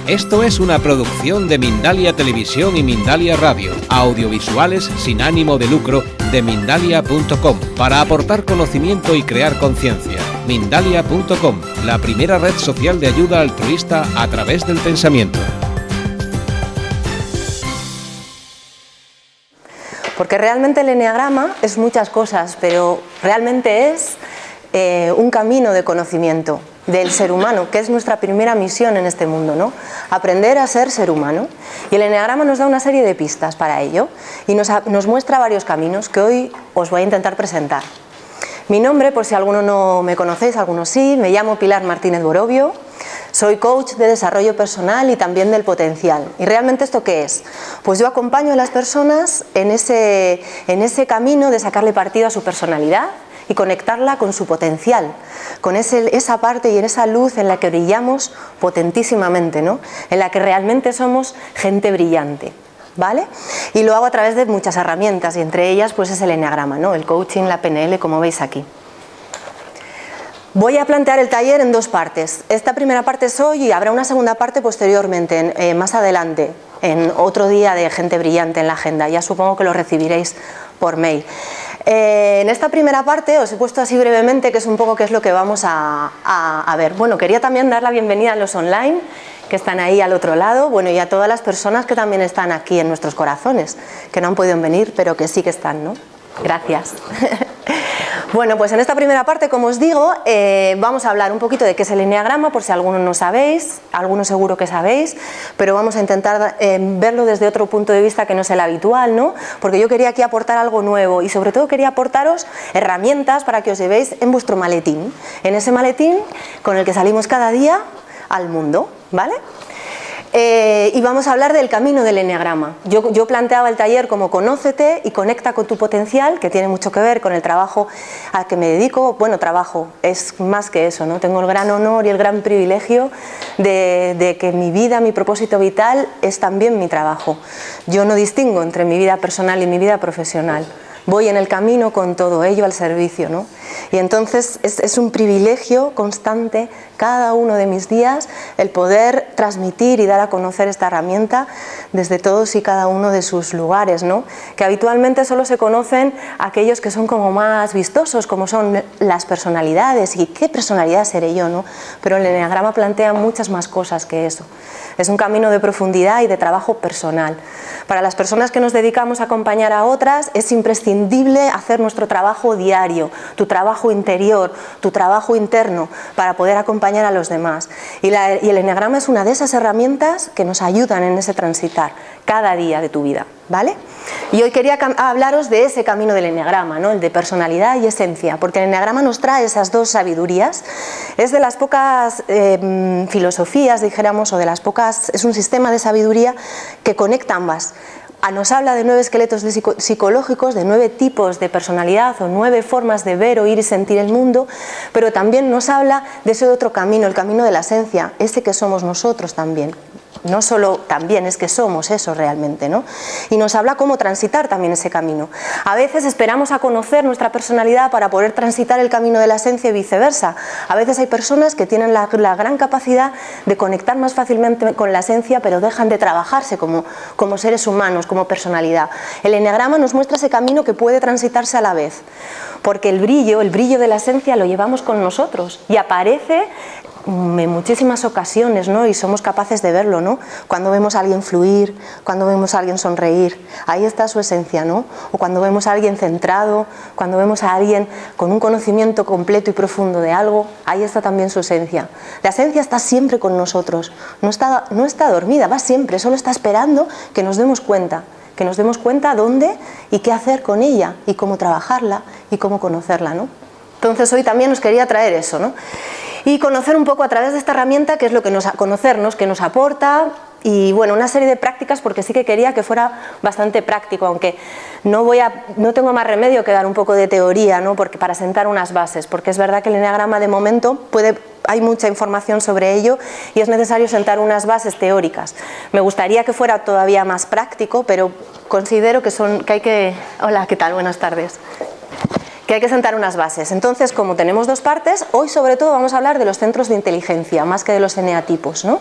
Esto es una producción de Mindalia Televisión y Mindalia Radio, audiovisuales sin ánimo de lucro de Mindalia.com, para aportar conocimiento y crear conciencia. Mindalia.com, la primera red social de ayuda altruista a través del pensamiento. Porque realmente el eneagrama es muchas cosas, pero realmente es un camino de conocimiento del ser humano, que es nuestra primera misión en este mundo, ¿no? Aprender a ser ser humano. Y el eneagrama nos da una serie de pistas para ello y nos muestra varios caminos que hoy os voy a intentar presentar. Mi nombre, por si alguno no me conocéis, algunos sí, me llamo Pilar Martínez Borobio, soy coach de desarrollo personal y también del potencial. ¿Y realmente esto qué es? Pues yo acompaño a las personas en ese camino de sacarle partido a su personalidad y conectarla con su potencial, con esa parte y en esa luz en la que brillamos potentísimamente, ¿no? En la que realmente somos gente brillante, ¿vale? Y lo hago a través de muchas herramientas y entre ellas pues es el eneagrama, ¿no? El coaching, la PNL, como veis aquí. Voy a plantear el taller en dos partes. Esta primera parte es hoy y habrá una segunda parte posteriormente, más adelante, en otro día de gente brillante en la agenda. Ya supongo que lo recibiréis por mail. En esta primera parte os he puesto así brevemente qué es un poco qué es lo que vamos a ver. Bueno, quería también dar la bienvenida a los online que están ahí al otro lado, bueno, y a todas las personas que también están aquí en nuestros corazones, que no han podido venir, pero que sí que están, ¿no? Gracias. Bueno, pues en esta primera parte, como os digo, vamos a hablar un poquito de qué es el eneagrama, por si algunos no sabéis, algunos seguro que sabéis, pero vamos a intentar verlo desde otro punto de vista que no es el habitual, ¿no? Porque yo quería aquí aportar algo nuevo y sobre todo quería aportaros herramientas para que os llevéis en vuestro maletín, en ese maletín con el que salimos cada día al mundo, ¿vale? Y vamos a hablar del camino del eneagrama. Yo planteaba el taller como conócete y conecta con tu potencial, que tiene mucho que ver con el trabajo al que me dedico. Bueno, trabajo es más que eso, ¿no? Tengo el gran honor y el gran privilegio de que mi vida, mi propósito vital es también mi trabajo. Yo no distingo entre mi vida personal y mi vida profesional. Voy en el camino con todo ello al servicio, ¿no? Y entonces es un privilegio constante cada uno de mis días el poder transmitir y dar a conocer esta herramienta desde todos y cada uno de sus lugares, ¿no? Que habitualmente solo se conocen aquellos que son como más vistosos, como son las personalidades y qué personalidad seré yo, ¿no? Pero el eneagrama plantea muchas más cosas que eso. Es un camino de profundidad y de trabajo personal. Para las personas que nos dedicamos a acompañar a otras es imprescindible hacer nuestro trabajo diario, tu trabajo interior, tu trabajo interno, para poder acompañar a los demás. Y el eneagrama es una de esas herramientas que nos ayudan en ese transitar cada día de tu vida, ¿vale? Y hoy quería hablaros de ese camino del eneagrama, ¿no? El de personalidad y esencia, porque el eneagrama nos trae esas dos sabidurías. Es de las pocas filosofías, dijéramos, o de las pocas, es un sistema de sabiduría que conecta ambas. Nos habla de 9 esqueletos psicológicos, de 9 tipos de personalidad o 9 formas de ver, oír y sentir el mundo, pero también nos habla de ese otro camino, el camino de la esencia, ese que somos nosotros también. No solo también, es que somos eso realmente, ¿no? Y nos habla cómo transitar también ese camino. A veces esperamos a conocer nuestra personalidad para poder transitar el camino de la esencia y viceversa. A veces hay personas que tienen la gran capacidad de conectar más fácilmente con la esencia, pero dejan de trabajarse como seres humanos, como personalidad. El eneagrama nos muestra ese camino que puede transitarse a la vez, porque el brillo de la esencia lo llevamos con nosotros y aparece en muchísimas ocasiones, ¿no? Y somos capaces de verlo, ¿no? Cuando vemos a alguien fluir, cuando vemos a alguien sonreír, ahí está su esencia, ¿no? O cuando vemos a alguien centrado, cuando vemos a alguien con un conocimiento completo y profundo de algo, ahí está también su esencia. La esencia está siempre con nosotros, no está dormida, va siempre, solo está esperando que nos demos cuenta dónde y qué hacer con ella y cómo trabajarla y cómo conocerla, ¿no? Entonces hoy también os quería traer eso, ¿no? Y conocer un poco a través de esta herramienta qué es lo que conocernos, qué nos aporta y bueno, una serie de prácticas, porque sí que quería que fuera bastante práctico, aunque no tengo más remedio que dar un poco de teoría, ¿no? Porque para sentar unas bases, porque es verdad que el eneagrama de momento hay mucha información sobre ello y es necesario sentar unas bases teóricas. Me gustaría que fuera todavía más práctico, pero considero que hay que... Hola, ¿qué tal? Buenas tardes. Que hay que sentar unas bases. Entonces, como tenemos dos partes, hoy sobre todo vamos a hablar de los centros de inteligencia, más que de los eneatipos, ¿no?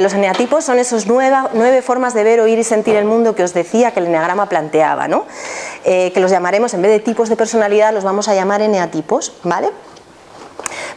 Los eneatipos son esos 9 formas de ver, oír y sentir el mundo que os decía que el eneagrama planteaba, ¿no? Que los llamaremos, en vez de tipos de personalidad, los vamos a llamar eneatipos, ¿vale?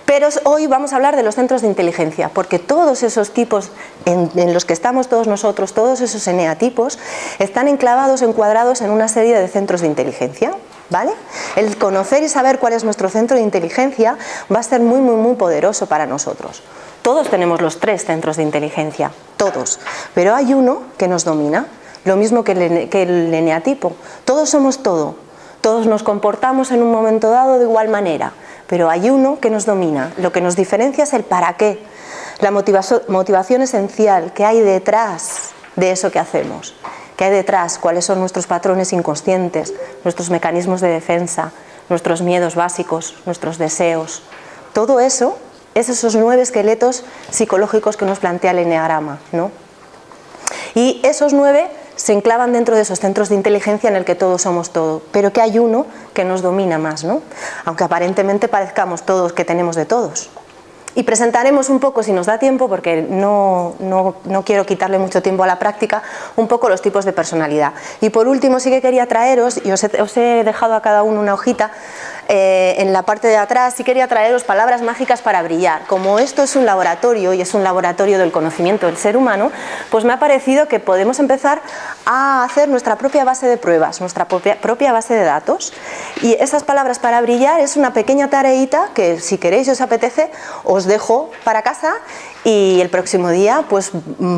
Pero hoy vamos a hablar de los centros de inteligencia, porque todos esos tipos en los que estamos todos nosotros, todos esos eneatipos, están enclavados, encuadrados en una serie de centros de inteligencia, ¿vale? El conocer y saber cuál es nuestro centro de inteligencia va a ser muy, muy, muy poderoso para nosotros. Todos tenemos los 3 centros de inteligencia, todos, pero hay uno que nos domina, lo mismo que el eneatipo. Todos somos todo, todos nos comportamos en un momento dado de igual manera, pero hay uno que nos domina. Lo que nos diferencia es el para qué, la motivación esencial que hay detrás de eso que hacemos, que hay detrás, cuáles son nuestros patrones inconscientes, nuestros mecanismos de defensa, nuestros miedos básicos, nuestros deseos. Todo eso es esos 9 esqueletos psicológicos que nos plantea el eneagrama, ¿no? Y esos 9 se enclavan dentro de esos centros de inteligencia en el que todos somos todo, pero que hay uno que nos domina más, ¿no? Aunque aparentemente parezcamos todos que tenemos de todos. Y presentaremos un poco, si nos da tiempo, porque no quiero quitarle mucho tiempo a la práctica, un poco los tipos de personalidad. Y por último sí que quería traeros, y os he dejado a cada uno una hojita, en la parte de atrás sí quería traeros palabras mágicas para brillar. Como esto es un laboratorio y es un laboratorio del conocimiento del ser humano, pues me ha parecido que podemos empezar a hacer nuestra propia base de pruebas, nuestra propia base de datos. Y esas palabras para brillar es una pequeña tareita que, si queréis y os apetece, os dejo para casa, y el próximo día pues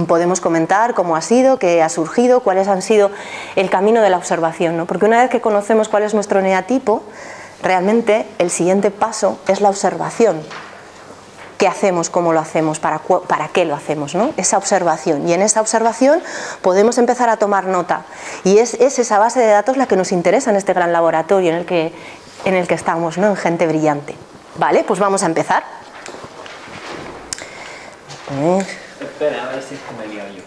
podemos comentar cómo ha sido, qué ha surgido, cuáles han sido el camino de la observación, ¿no? Porque una vez que conocemos cuál es nuestro eneatipo, realmente el siguiente paso es la observación. ¿Qué hacemos? ¿Cómo lo hacemos? ¿Para qué lo hacemos? ¿No? Esa observación. Y en esa observación podemos empezar a tomar nota. Y es esa base de datos la que nos interesa en este gran laboratorio en el que estamos, ¿no? En Gente Brillante. ¿Vale? Pues vamos a empezar. Espera, a ver si es que me he liado yo.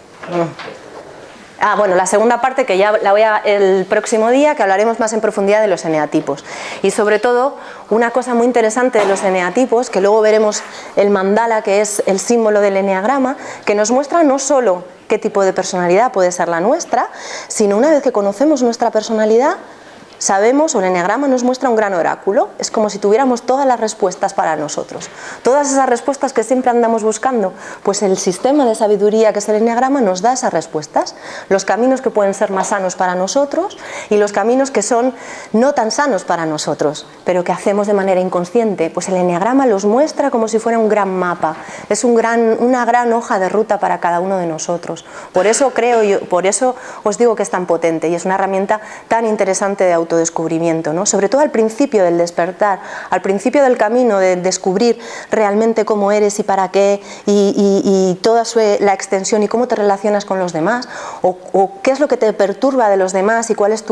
Bueno, la segunda parte que ya la voy a el próximo día, que hablaremos más en profundidad de los eneatipos. Y sobre todo, una cosa muy interesante de los eneatipos, que luego veremos el mandala, que es el símbolo del eneagrama, que nos muestra no solo qué tipo de personalidad puede ser la nuestra, sino una vez que conocemos nuestra personalidad, sabemos, o el eneagrama nos muestra un gran oráculo. Es como si tuviéramos todas las respuestas para nosotros. Todas esas respuestas que siempre andamos buscando, pues el sistema de sabiduría que es el eneagrama nos da esas respuestas. Los caminos que pueden ser más sanos para nosotros y los caminos que son no tan sanos para nosotros, pero que hacemos de manera inconsciente. Pues el eneagrama los muestra como si fuera un gran mapa. Es una gran hoja de ruta para cada uno de nosotros. Por eso por eso os digo que es tan potente y es una herramienta tan interesante de autodescubrimiento, ¿no? Sobre todo al principio del despertar, al principio del camino de descubrir realmente cómo eres y para qué, y toda la extensión y cómo te relacionas con los demás, o qué es lo que te perturba de los demás y cuál es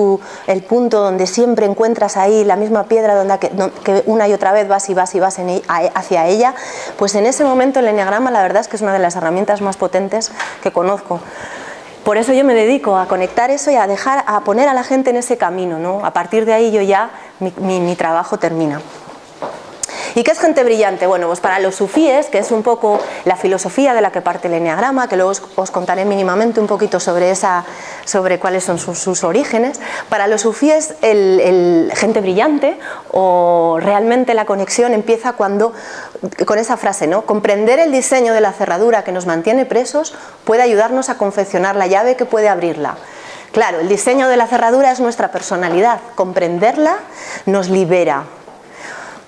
el punto donde siempre encuentras ahí la misma piedra que una y otra vez vas hacia ella. Pues en ese momento el eneagrama, la verdad es que es una de las herramientas más potentes que conozco. Por eso yo me dedico a conectar eso y a poner a la gente en ese camino, ¿no? A partir de ahí mi trabajo termina. ¿Y qué es gente brillante? Bueno, pues para los sufíes, que es un poco la filosofía de la que parte el eneagrama, que luego os contaré mínimamente un poquito sobre cuáles son sus orígenes. Para los sufíes, el gente brillante, o realmente la conexión empieza con esa frase, ¿no? Comprender el diseño de la cerradura que nos mantiene presos puede ayudarnos a confeccionar la llave que puede abrirla. Claro, el diseño de la cerradura es nuestra personalidad. Comprenderla nos libera.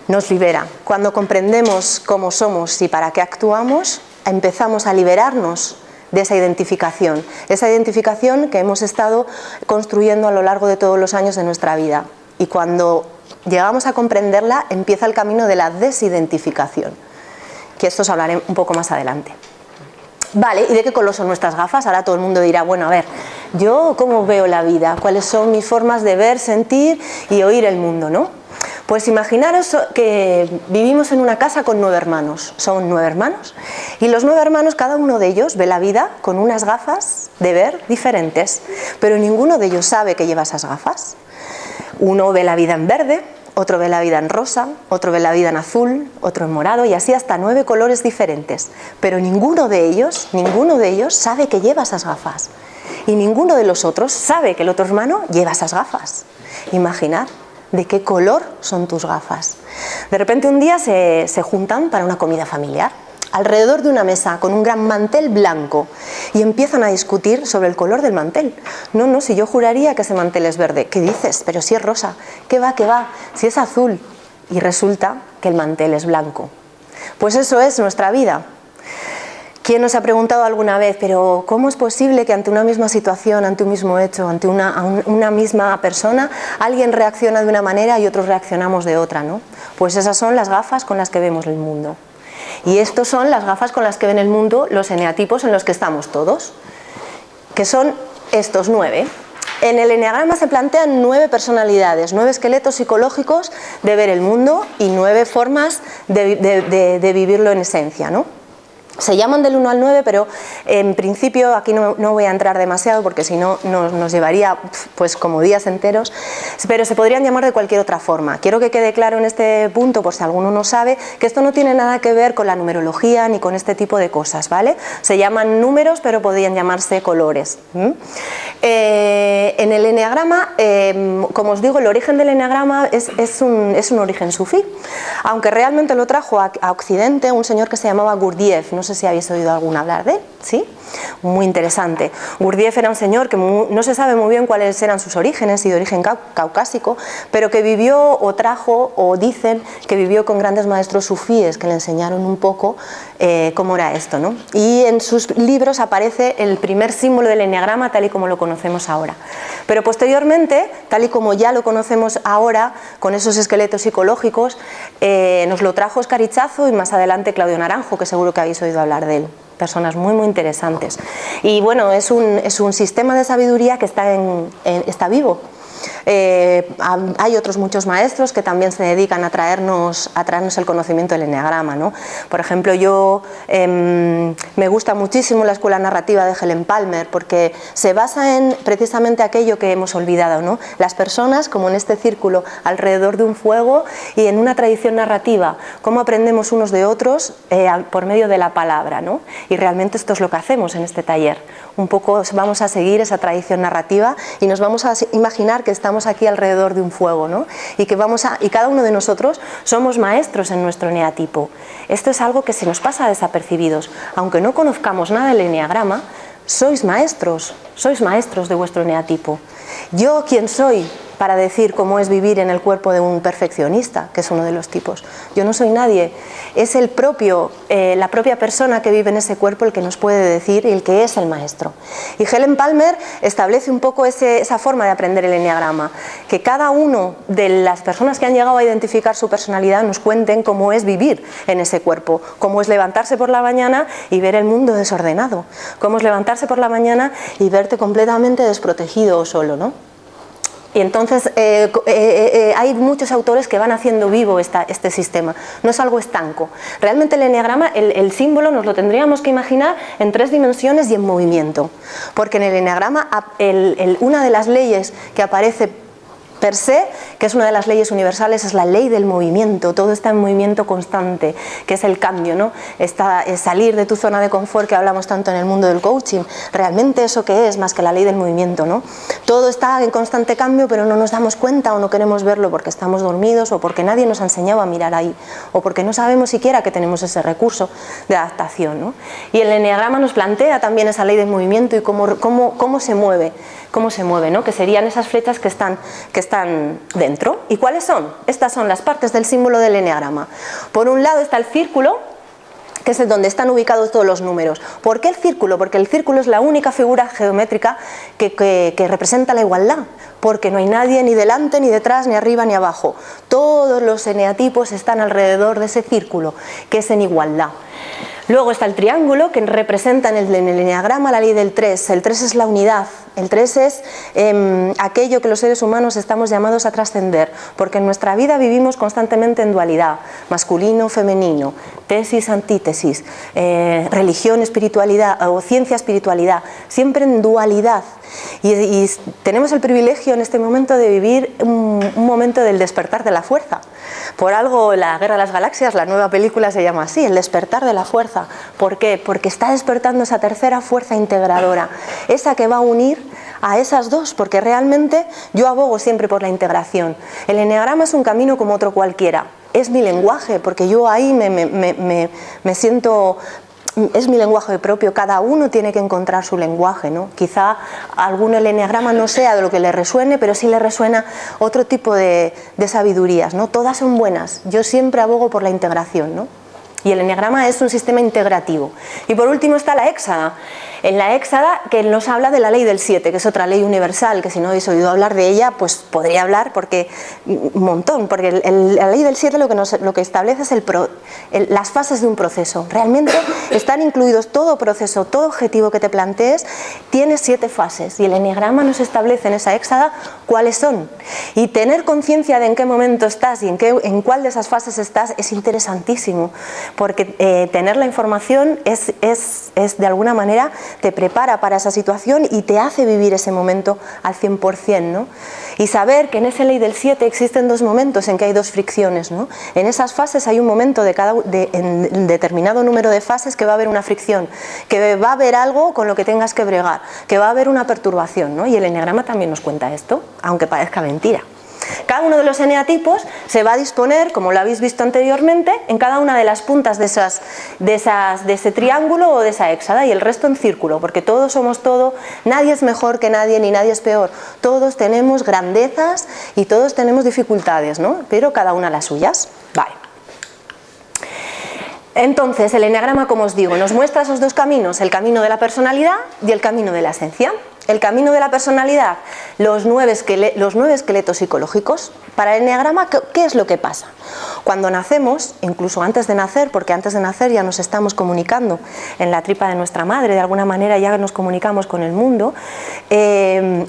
Nos libera. Cuando comprendemos cómo somos y para qué actuamos, empezamos a liberarnos de esa identificación que hemos estado construyendo a lo largo de todos los años de nuestra vida. Y cuando llegamos a comprenderla, empieza el camino de la desidentificación, que esto os hablaré un poco más adelante. Vale, ¿y de qué color son nuestras gafas? Ahora todo el mundo dirá, bueno, a ver, ¿yo cómo veo la vida? ¿Cuáles son mis formas de ver, sentir y oír el mundo, no? Pues imaginaros que vivimos en una casa con 9 hermanos. Son 9 hermanos y los 9 hermanos, cada uno de ellos ve la vida con unas gafas de ver diferentes, pero ninguno de ellos sabe que lleva esas gafas. Uno ve la vida en verde, otro ve la vida en rosa, otro ve la vida en azul, otro en morado y así hasta 9 colores diferentes. Pero ninguno de ellos sabe que lleva esas gafas. Y ninguno de los otros sabe que el otro hermano lleva esas gafas. Imaginad de qué color son tus gafas. De repente un día se juntan para una comida familiar, alrededor de una mesa con un gran mantel blanco y empiezan a discutir sobre el color del mantel. No, si yo juraría que ese mantel es verde. ¿Qué dices? Pero si es rosa. ¿Qué va? Si es azul. Y resulta que el mantel es blanco. Pues eso es nuestra vida. ¿Quién nos ha preguntado alguna vez, pero cómo es posible que ante una misma situación, ante un mismo hecho, ante una misma persona, alguien reacciona de una manera y otros reaccionamos de otra, ¿no? Pues esas son las gafas con las que vemos el mundo. Y estos son las gafas con las que ven el mundo los eneatipos en los que estamos todos, que son estos 9. En el eneagrama se plantean 9 personalidades, 9 esqueletos psicológicos de ver el mundo y 9 formas de vivirlo en esencia, ¿no? Se llaman del 1 al 9, pero en principio aquí no voy a entrar demasiado porque si no nos llevaría pues como días enteros, pero se podrían llamar de cualquier otra forma. Quiero que quede claro en este punto, por si alguno no sabe, que esto no tiene nada que ver con la numerología ni con este tipo de cosas, ¿vale? Se llaman números, pero podrían llamarse colores. En el eneagrama, como os digo, el origen del eneagrama es un origen sufí, aunque realmente lo trajo a Occidente un señor que se llamaba Gurdjieff. No sé si habéis oído alguna hablar de él, ¿sí? Muy interesante. Gurdjieff era un señor que no se sabe muy bien cuáles eran sus orígenes y de origen caucásico, pero que vivió o trajo, o dicen que vivió con grandes maestros sufíes que le enseñaron un poco cómo era esto, ¿no? Y en sus libros aparece el primer símbolo del eneagrama tal y como lo conocemos ahora. Pero posteriormente, tal y como ya lo conocemos ahora, con esos esqueletos psicológicos, nos lo trajo Óscar Ichazo y más adelante Claudio Naranjo, que seguro que habéis oído hablar de él. Personas muy interesantes. Y bueno, es un sistema de sabiduría que está vivo. Hay otros muchos maestros que también se dedican a traernos el conocimiento del eneagrama, ¿no? Por ejemplo, yo me gusta muchísimo la escuela narrativa de Helen Palmer porque se basa en precisamente aquello que hemos olvidado, ¿no? Las personas como en este círculo alrededor de un fuego y en una tradición narrativa, cómo aprendemos unos de otros por medio de la palabra, ¿no? Y realmente esto es lo que hacemos en este taller. Un poco vamos a seguir esa tradición narrativa y nos vamos a imaginar que estamos aquí alrededor de un fuego, ¿no? Y cada uno de nosotros somos maestros en nuestro eneatipo. Esto es algo que se nos pasa desapercibidos. Aunque no conozcamos nada del eneagrama, sois maestros de vuestro eneatipo. ¿Yo quién soy para decir cómo es vivir en el cuerpo de un perfeccionista, que es uno de los tipos? Yo no soy nadie, es la propia persona que vive en ese cuerpo el que nos puede decir y el que es el maestro. Y Helen Palmer establece un poco esa forma de aprender el eneagrama, que cada uno de las personas que han llegado a identificar su personalidad nos cuenten cómo es vivir en ese cuerpo, cómo es levantarse por la mañana y ver el mundo desordenado, cómo es levantarse por la mañana y verte completamente desprotegido o solo, ¿no? Y entonces hay muchos autores que van haciendo vivo este sistema, no es algo estanco. Realmente el eneagrama, el símbolo nos lo tendríamos que imaginar en 3 dimensiones y en movimiento, porque en el eneagrama una de las leyes que aparece per se, que es una de las leyes universales, es la ley del movimiento. Todo está en movimiento constante, que es el cambio, ¿no? Es salir de tu zona de confort que hablamos tanto en el mundo del coaching. Realmente eso que es más que la ley del movimiento, ¿no? Todo está en constante cambio, pero no nos damos cuenta o no queremos verlo porque estamos dormidos o porque nadie nos ha enseñado a mirar ahí o porque no sabemos siquiera que tenemos ese recurso de adaptación, ¿no? Y el eneagrama nos plantea también esa ley del movimiento y cómo se mueve, ¿no? Que serían esas flechas que están dentro. ¿Y cuáles son? Estas son las partes del símbolo del eneagrama. Por un lado está el círculo, que es donde están ubicados todos los números. ¿Por qué el círculo? Porque el círculo es la única figura geométrica que representa la igualdad, porque no hay nadie ni delante, ni detrás, ni arriba, ni abajo. Todos los eneatipos están alrededor de ese círculo, que es en igualdad. Luego está el triángulo, que representa en el eneagrama la ley del 3. El 3 es la unidad. El 3 es aquello que los seres humanos estamos llamados a trascender, porque en nuestra vida vivimos constantemente en dualidad, masculino, femenino, tesis, antítesis, religión, espiritualidad o ciencia, espiritualidad, siempre en dualidad. Y tenemos el privilegio en este momento de vivir un momento del despertar de la fuerza. Por algo La Guerra de las Galaxias, la nueva película, se llama así, el despertar de la fuerza. ¿Por qué? Porque está despertando esa tercera fuerza integradora, esa que va a unir a esas dos, porque realmente yo abogo siempre por la integración. El eneagrama es un camino como otro cualquiera, es mi lenguaje, porque yo ahí me siento... Es mi lenguaje propio, cada uno tiene que encontrar su lenguaje, ¿no? Quizá a alguno el eneagrama no sea de lo que le resuene, pero sí le resuena otro tipo de sabidurías, ¿no? Todas son buenas, yo siempre abogo por la integración, ¿no? Y el eneagrama es un sistema integrativo. Y por último está la éxada. En la éxada, que nos habla de la ley del 7, que es otra ley universal, que si no habéis oído hablar de ella, pues podría hablar porque un montón, porque la ley del 7 lo que establece es las fases de un proceso. Realmente están incluidos todo proceso, todo objetivo que te plantees, tiene 7 fases, y el eneagrama nos establece en esa éxada cuáles son. Y tener conciencia de en qué momento estás y en cuál de esas fases estás es interesantísimo, porque tener la información es de alguna manera te prepara para esa situación y te hace vivir ese momento al 100%, ¿no? Y saber que en esa ley del 7 existen 2 momentos en que hay 2 fricciones, ¿no? En esas fases hay un momento en determinado número de fases que va a haber una fricción, que va a haber algo con lo que tengas que bregar, que va a haber una perturbación, ¿no? Y el eneagrama también nos cuenta esto, aunque parezca mentira. Cada uno de los eneatipos se va a disponer, como lo habéis visto anteriormente, en cada una de las puntas de ese triángulo o de esa éxada, y el resto en círculo, porque todos somos todo, nadie es mejor que nadie ni nadie es peor, todos tenemos grandezas y todos tenemos dificultades, ¿no? Pero cada una las suyas. Vale. Entonces, el eneagrama, como os digo, nos muestra esos 2 caminos, el camino de la personalidad y el camino de la esencia. El camino de la personalidad, los 9 esqueletos psicológicos. Para el eneagrama, ¿qué es lo que pasa? Cuando nacemos, incluso antes de nacer, porque antes de nacer ya nos estamos comunicando en la tripa de nuestra madre, de alguna manera ya nos comunicamos con el mundo,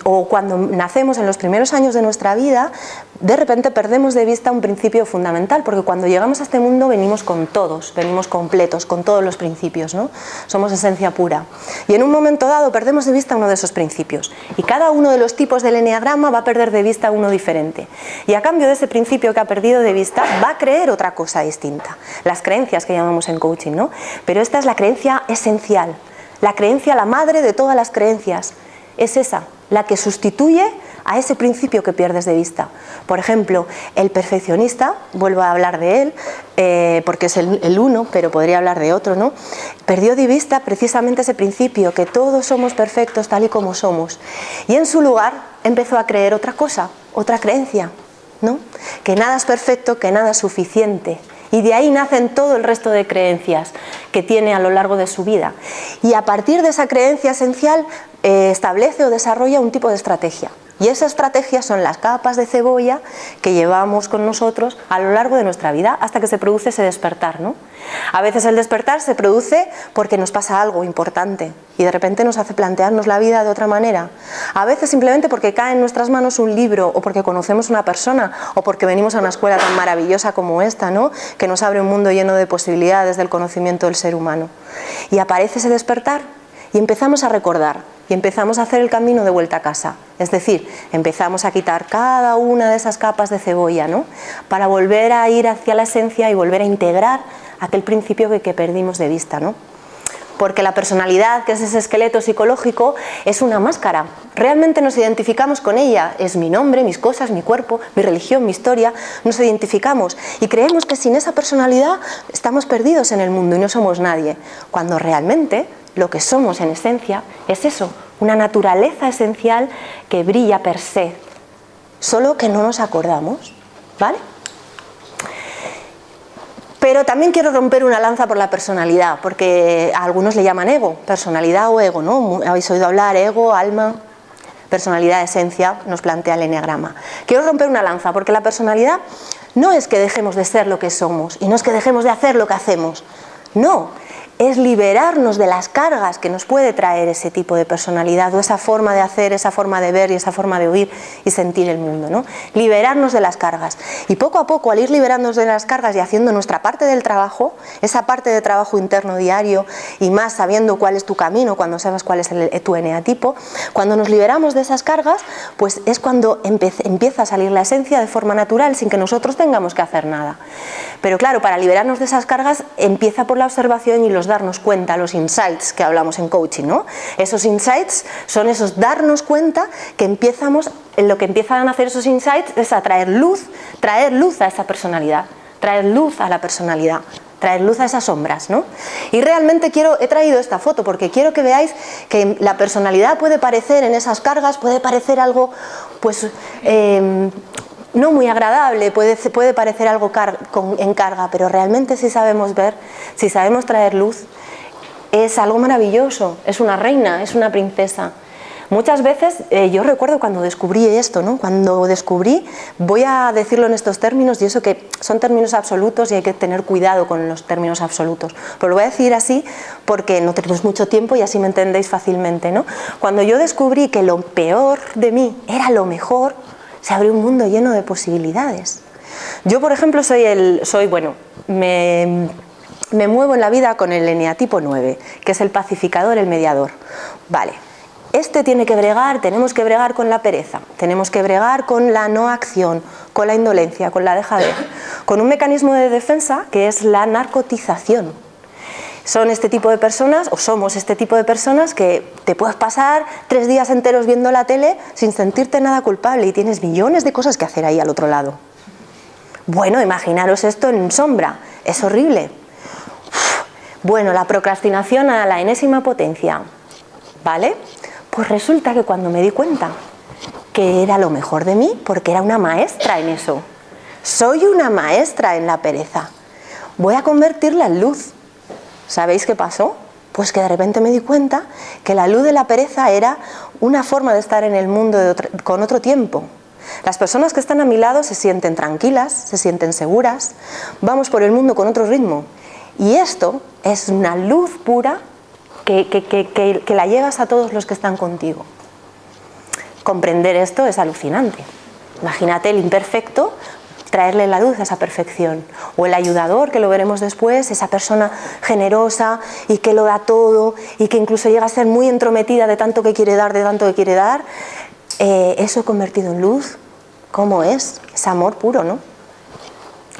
o cuando nacemos en los primeros años de nuestra vida, de repente perdemos de vista un principio fundamental, porque cuando llegamos a este mundo venimos con todos, venimos completos, con todos los principios, ¿no? Somos esencia pura. Y en un momento dado perdemos de vista uno de esos principios. Y cada uno de los tipos del eneagrama va a perder de vista uno diferente. Y a cambio de ese principio que ha perdido de vista, va a creer otra cosa distinta. Las creencias que llamamos en coaching, ¿no? Pero esta es la creencia esencial, la creencia, la madre de todas las creencias. Es esa, la que sustituye a ese principio que pierdes de vista. Por ejemplo, el perfeccionista, vuelvo a hablar de él, porque es el uno, pero podría hablar de otro, ¿no? Perdió de vista precisamente ese principio, que todos somos perfectos tal y como somos. Y en su lugar empezó a creer otra cosa, otra creencia, ¿no? Que nada es perfecto, que nada es suficiente. Y de ahí nacen todo el resto de creencias que tiene a lo largo de su vida. Y a partir de esa creencia esencial establece o desarrolla un tipo de estrategia. Y esa estrategia son las capas de cebolla que llevamos con nosotros a lo largo de nuestra vida hasta que se produce ese despertar, ¿no? A veces el despertar se produce porque nos pasa algo importante y de repente nos hace plantearnos la vida de otra manera. A veces simplemente porque cae en nuestras manos un libro, o porque conocemos una persona, o porque venimos a una escuela tan maravillosa como esta, ¿no? Que nos abre un mundo lleno de posibilidades del conocimiento del ser humano. Y aparece ese despertar y empezamos a recordar. Y empezamos a hacer el camino de vuelta a casa. Es decir, empezamos a quitar cada una de esas capas de cebolla, ¿no? Para volver a ir hacia la esencia y volver a integrar aquel principio que perdimos de vista, ¿no? Porque la personalidad, que es ese esqueleto psicológico, es una máscara. Realmente nos identificamos con ella. Es mi nombre, mis cosas, mi cuerpo, mi religión, mi historia. Nos identificamos y creemos que sin esa personalidad estamos perdidos en el mundo y no somos nadie. Cuando realmente lo que somos en esencia es eso, una naturaleza esencial que brilla per se, solo que no nos acordamos, ¿vale? Pero también quiero romper una lanza por la personalidad, porque a algunos le llaman ego, personalidad o ego, ¿no? Habéis oído hablar, ego, alma, personalidad, esencia, nos plantea el eneagrama. Quiero romper una lanza, porque la personalidad no es que dejemos de ser lo que somos, y no es que dejemos de hacer lo que hacemos, no. es liberarnos de las cargas que nos puede traer ese tipo de personalidad o esa forma de hacer, esa forma de ver y esa forma de oír y sentir el mundo, ¿no? Liberarnos de las cargas. Y poco a poco, al ir liberándonos de las cargas y haciendo nuestra parte del trabajo, esa parte de trabajo interno diario y más sabiendo cuál es tu camino, cuando sabes cuál es tu eneatipo, cuando nos liberamos de esas cargas, pues es cuando empieza a salir la esencia de forma natural sin que nosotros tengamos que hacer nada. Pero claro, para liberarnos de esas cargas empieza por la observación y los darnos cuenta, los insights que hablamos en coaching, ¿no? Esos insights son esos darnos cuenta que lo que empiezan a hacer esos insights es a traer luz a esa personalidad, traer luz a la personalidad, traer luz a esas sombras, ¿no? Y realmente he traído esta foto porque quiero que veáis que la personalidad puede parecer en esas cargas, puede parecer algo, pues, no muy agradable, puede parecer algo en carga, pero realmente si sabemos ver, si sabemos traer luz, es algo maravilloso, es una reina, es una princesa. Muchas veces, yo recuerdo cuando descubrí esto, ¿no? Cuando descubrí, voy a decirlo en estos términos, y eso que son términos absolutos y hay que tener cuidado con los términos absolutos, pero lo voy a decir así porque no tenemos mucho tiempo y así me entendéis fácilmente, ¿no? Cuando yo descubrí que lo peor de mí era lo mejor, se abrió un mundo lleno de posibilidades. Yo, por ejemplo, me muevo en la vida con el eneatipo 9, que es el pacificador, el mediador. Vale, tenemos que bregar con la pereza, tenemos que bregar con la no acción, con la indolencia, con la dejadez, con un mecanismo de defensa que es la narcotización. Son este tipo de personas, o somos este tipo de personas que te puedes pasar 3 días enteros viendo la tele sin sentirte nada culpable y tienes millones de cosas que hacer ahí al otro lado. Bueno, imaginaros esto en sombra, es horrible. Bueno, la procrastinación a la enésima potencia, ¿vale? Pues resulta que cuando me di cuenta que era lo mejor de mí, porque era una maestra en eso, soy una maestra en la pereza, voy a convertirla en luz. ¿Sabéis qué pasó? Pues que de repente me di cuenta que la luz de la pereza era una forma de estar en el mundo con otro tiempo. Las personas que están a mi lado se sienten tranquilas, se sienten seguras, vamos por el mundo con otro ritmo. Y esto es una luz pura que la llevas a todos los que están contigo. Comprender esto es alucinante. Imagínate el imperfecto, traerle la luz a esa perfección, o el ayudador, que lo veremos después, esa persona generosa y que lo da todo y que incluso llega a ser muy entrometida de tanto que quiere dar, eso convertido en luz, ¿cómo es? Es amor puro, ¿no?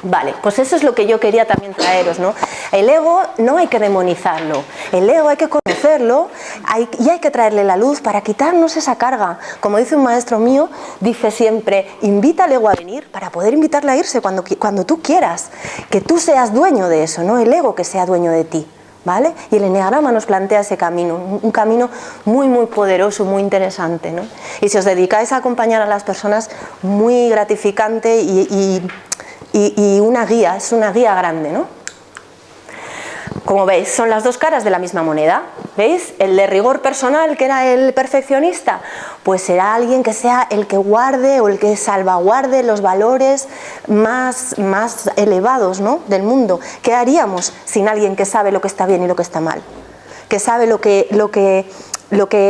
Vale, pues eso es lo que yo quería también traeros, ¿no? El ego no hay que demonizarlo, el ego hay que conocerlo y hay que traerle la luz para quitarnos esa carga. Como dice un maestro mío, dice siempre, invita al ego a venir para poder invitarle a irse cuando tú quieras, que tú seas dueño de eso, no el ego que sea dueño de ti, ¿vale? Y el eneagrama nos plantea ese camino, un camino muy muy poderoso, muy interesante, ¿no? Y si os dedicáis a acompañar a las personas, muy gratificante y una guía, es una guía grande, ¿no? Como veis, son las dos caras de la misma moneda. ¿Veis? El de rigor personal, que era el perfeccionista, pues será alguien que sea el que guarde o el que salvaguarde los valores más elevados, ¿no?, del mundo. ¿Qué haríamos sin alguien que sabe lo que está bien y lo que está mal? Que sabe lo que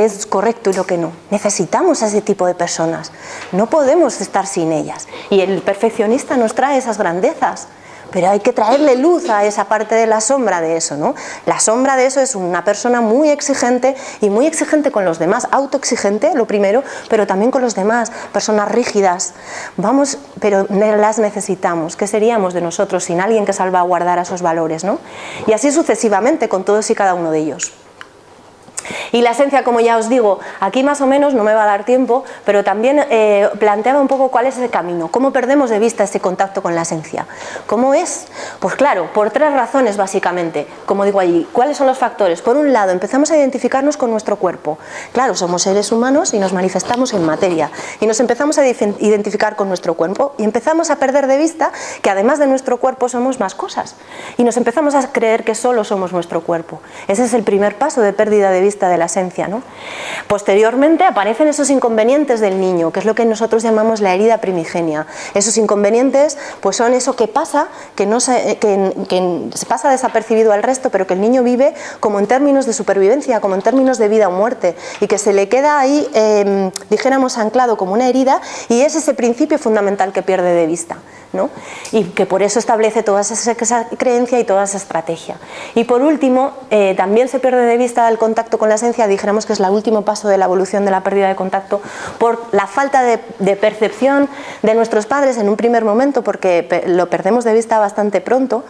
es correcto y lo que no. Necesitamos a ese tipo de personas. No podemos estar sin ellas. Y el perfeccionista nos trae esas grandezas. Pero hay que traerle luz a esa parte de la sombra de eso, ¿no? La sombra de eso es una persona muy exigente y muy exigente con los demás, autoexigente, lo primero, pero también con los demás, personas rígidas. Vamos, pero las necesitamos. ¿Qué seríamos de nosotros sin alguien que salvaguardara esos valores, ¿no? Y así sucesivamente con todos y cada uno de ellos. Y la esencia, como ya os digo, aquí más o menos no me va a dar tiempo, pero también planteaba un poco cuál es ese camino, cómo perdemos de vista ese contacto con la esencia. ¿Cómo es? Pues claro, por 3 razones básicamente, como digo allí. ¿Cuáles son los factores? Por un lado, empezamos a identificarnos con nuestro cuerpo. Claro, somos seres humanos y nos manifestamos en materia, y nos empezamos a identificar con nuestro cuerpo y empezamos a perder de vista que además de nuestro cuerpo somos más cosas, y nos empezamos a creer que solo somos nuestro cuerpo. Ese es el primer paso de pérdida de vista vista de la esencia, ¿no? Posteriormente aparecen esos inconvenientes del niño, que es lo que nosotros llamamos la herida primigenia. Esos inconvenientes pues son eso que pasa, que se pasa desapercibido al resto, pero que el niño vive como en términos de supervivencia, como en términos de vida o muerte, y que se le queda ahí, dijéramos, anclado como una herida, y es ese principio fundamental que pierde de vista, ¿no? Y que por eso establece toda esa creencia y toda esa estrategia. Y por último, también se pierde de vista el contacto con la esencia, dijéramos que es el último paso de la evolución de la pérdida de contacto, por la falta de percepción de nuestros padres en un primer momento, porque lo perdemos de vista bastante pronto,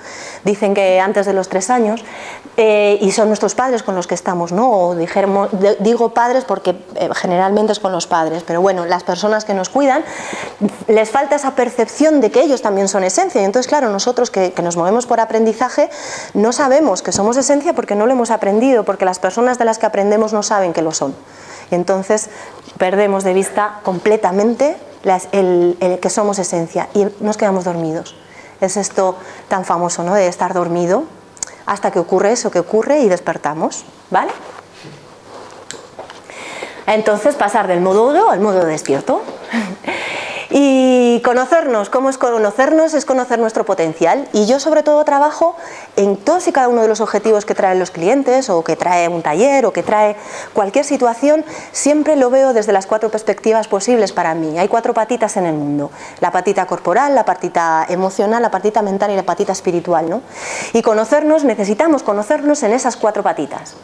dicen que antes de los 3 años, y son nuestros padres con los que estamos, ¿no? O digo padres porque generalmente es con los padres, pero bueno, las personas que nos cuidan, les falta esa percepción de que ellos también son esencia, y entonces claro, nosotros que nos movemos por aprendizaje no sabemos que somos esencia porque no lo hemos aprendido, porque las personas de las que aprendemos no saben que lo son, y entonces perdemos de vista completamente el que somos esencia y nos quedamos dormidos. Es esto tan famoso, ¿no?, de estar dormido hasta que ocurre eso que ocurre y despertamos, ¿vale? Entonces pasar del modo uno al modo despierto. Y conocernos, ¿cómo es conocernos? Es conocer nuestro potencial, y yo sobre todo trabajo en todos y cada uno de los objetivos que traen los clientes, o que trae un taller, o que trae cualquier situación, siempre lo veo desde las 4 perspectivas posibles para mí. Hay 4 patitas en el mundo: la patita corporal, la patita emocional, la patita mental y la patita espiritual, ¿no? Y conocernos, necesitamos conocernos en esas 4 patitas.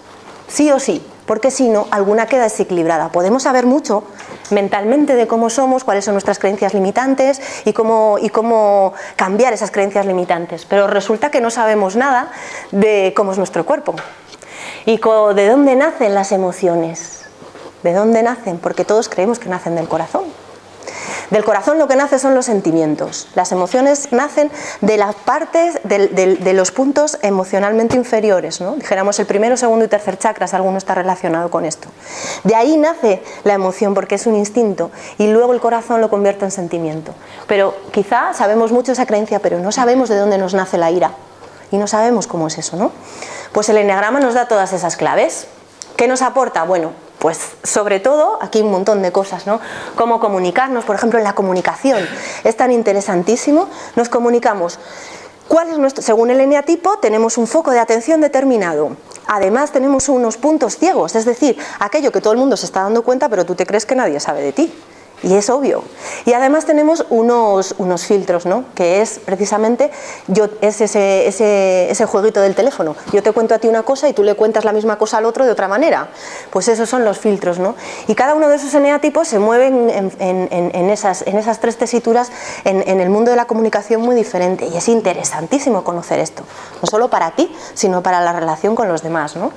Sí o sí, porque si no, alguna queda desequilibrada. Podemos saber mucho mentalmente de cómo somos, cuáles son nuestras creencias limitantes y cómo cambiar esas creencias limitantes, pero resulta que no sabemos nada de cómo es nuestro cuerpo. ¿Y de dónde nacen las emociones? ¿De dónde nacen? Porque todos creemos que nacen del corazón. Del corazón lo que nace son los sentimientos. Las emociones nacen de las partes, de los puntos emocionalmente inferiores, ¿no? Dijéramos el primero, segundo y tercer chakras, alguno está relacionado con esto. De ahí nace la emoción porque es un instinto, y luego el corazón lo convierte en sentimiento. Pero quizá sabemos mucho esa creencia, pero no sabemos de dónde nos nace la ira, y no sabemos cómo es eso, ¿no? Pues el eneagrama nos da todas esas claves. ¿Qué nos aporta? Bueno, pues sobre todo, aquí un montón de cosas, ¿no? Cómo comunicarnos, por ejemplo, en la comunicación. Es tan interesantísimo, nos comunicamos. ¿Cuál es nuestro? Según el eneatipo, tenemos un foco de atención determinado. Además, tenemos unos puntos ciegos, es decir, aquello que todo el mundo se está dando cuenta, pero tú te crees que nadie sabe de ti. Y es obvio. Y además tenemos unos filtros, ¿no? Que es precisamente ese jueguito del teléfono. Yo te cuento a ti una cosa y tú le cuentas la misma cosa al otro de otra manera. Pues esos son los filtros, ¿no? Y cada uno de esos eneatipos se mueven en esas 3 tesituras en el mundo de la comunicación muy diferente. Y es interesantísimo conocer esto. No solo para ti, sino para la relación con los demás, ¿no?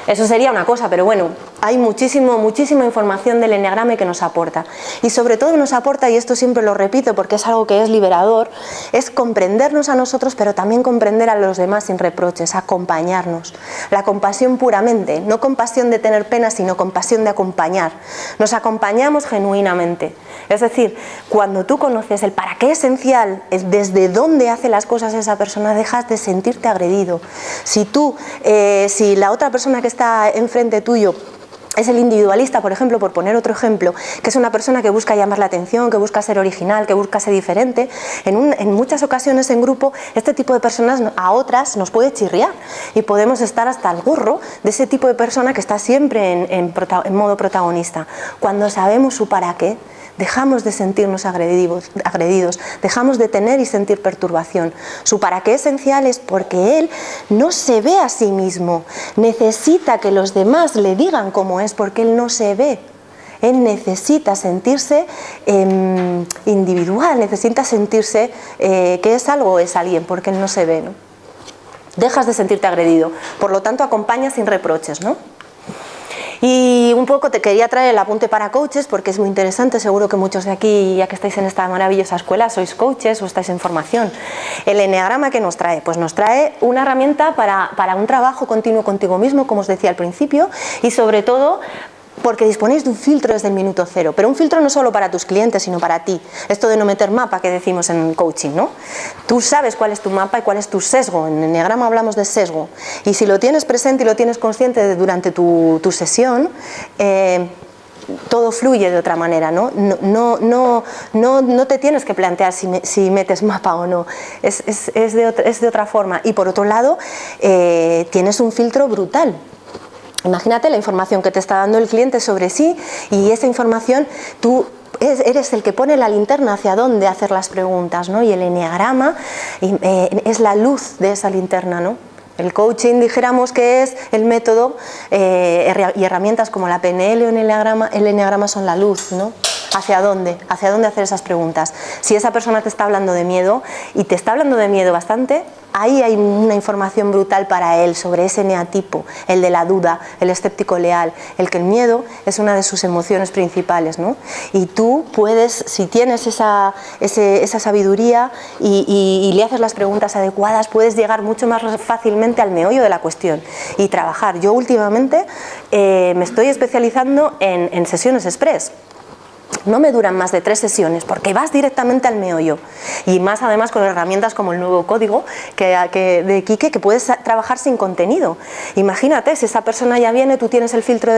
Eso sería una cosa, pero bueno, hay muchísima información del eneagrama que nos aporta. Y sobre todo nos aporta, y esto siempre lo repito porque es algo que es liberador, es comprendernos a nosotros, pero también comprender a los demás sin reproches, acompañarnos. La compasión puramente, no compasión de tener pena, sino compasión de acompañar. Nos acompañamos genuinamente. Es decir, cuando tú conoces el para qué esencial, desde dónde hace las cosas esa persona, dejas de sentirte agredido. Si la otra persona que está enfrente tuyo es el individualista, por ejemplo, por poner otro ejemplo, que es una persona que busca llamar la atención, que busca ser original, que busca ser diferente, en muchas ocasiones en grupo este tipo de personas a otras nos puede chirriar y podemos estar hasta el gorro de ese tipo de persona que está siempre en modo protagonista. Cuando sabemos su para qué, dejamos de sentirnos agredidos, dejamos de tener y sentir perturbación. Su para qué esencial es porque él no se ve a sí mismo, necesita que los demás le digan cómo es porque él no se ve. Él necesita sentirse individual, necesita sentirse que es algo o es alguien porque él no se ve, ¿no? Dejas de sentirte agredido, por lo tanto acompañas sin reproches, ¿no? Y un poco te quería traer el apunte para coaches porque es muy interesante, seguro que muchos de aquí, ya que estáis en esta maravillosa escuela, sois coaches o estáis en formación. El eneagrama, ¿qué nos trae? Pues nos trae una herramienta para un trabajo continuo contigo mismo, como os decía al principio, y sobre todo porque disponéis de un filtro desde el minuto cero, pero un filtro no solo para tus clientes, sino para ti. Esto de no meter mapa que decimos en coaching, ¿no? Tú sabes cuál es tu mapa y cuál es tu sesgo. En el enneagrama hablamos de sesgo. Y si lo tienes presente y lo tienes consciente durante tu sesión, todo fluye de otra manera, ¿no? No te tienes que plantear si metes mapa o no. Es de otra forma. Y por otro lado, tienes un filtro brutal. Imagínate la información que te está dando el cliente sobre sí, y esa información tú eres el que pone la linterna hacia dónde hacer las preguntas, ¿no? Y el enneagrama es la luz de esa linterna, ¿no? El coaching, dijéramos que es el método, y herramientas como la PNL o el enneagrama son la luz, ¿no? ¿Hacia dónde hacer esas preguntas? Si esa persona te está hablando de miedo, y te está hablando de miedo bastante, ahí hay una información brutal para él sobre ese eneatipo, el de la duda, el escéptico leal, el que el miedo es una de sus emociones principales, ¿no? Y tú puedes, si tienes esa sabiduría y le haces las preguntas adecuadas, puedes llegar mucho más fácilmente al meollo de la cuestión y trabajar. Yo últimamente me estoy especializando en sesiones express. No me duran más de 3 sesiones porque vas directamente al meollo, y más además con herramientas como el nuevo código de Quique, que puedes trabajar sin contenido. Imagínate, si esa persona ya viene, tú tienes el filtro,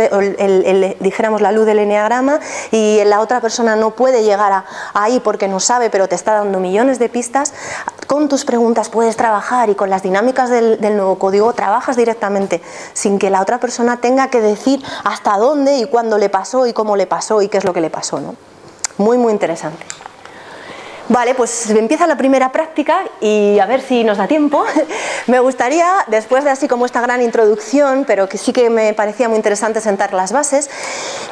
dijéramos la luz del enneagrama, y la otra persona no puede llegar ahí porque no sabe, pero te está dando millones de pistas. Con tus preguntas puedes trabajar, y con las dinámicas del nuevo código trabajas directamente sin que la otra persona tenga que decir hasta dónde y cuándo le pasó y cómo le pasó y qué es lo que le pasó, ¿no? Muy, muy interesante. Vale, pues empieza la primera práctica y a ver si nos da tiempo. Me gustaría, después de así como esta gran introducción, pero que sí que me parecía muy interesante sentar las bases,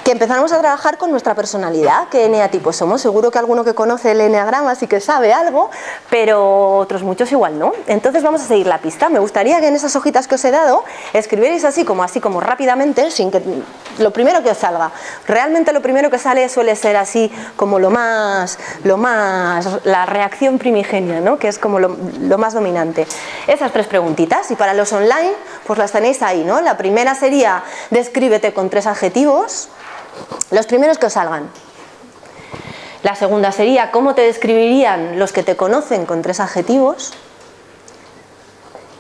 que empezáramos a trabajar con nuestra personalidad, qué eneatipo somos. Seguro que alguno que conoce el enneagrama sí que sabe algo, pero otros muchos igual no. Entonces vamos a seguir la pista. Me gustaría que en esas hojitas que os he dado escribierais así como rápidamente, sin que lo primero que os salga. Realmente lo primero que sale suele ser así como la reacción primigenia, ¿no? Que es como lo más dominante. Esas 3 preguntitas, y para los online pues las tenéis ahí, ¿no? La primera sería: descríbete con 3 adjetivos, los primeros que os salgan. La segunda sería: ¿cómo te describirían los que te conocen con 3 adjetivos?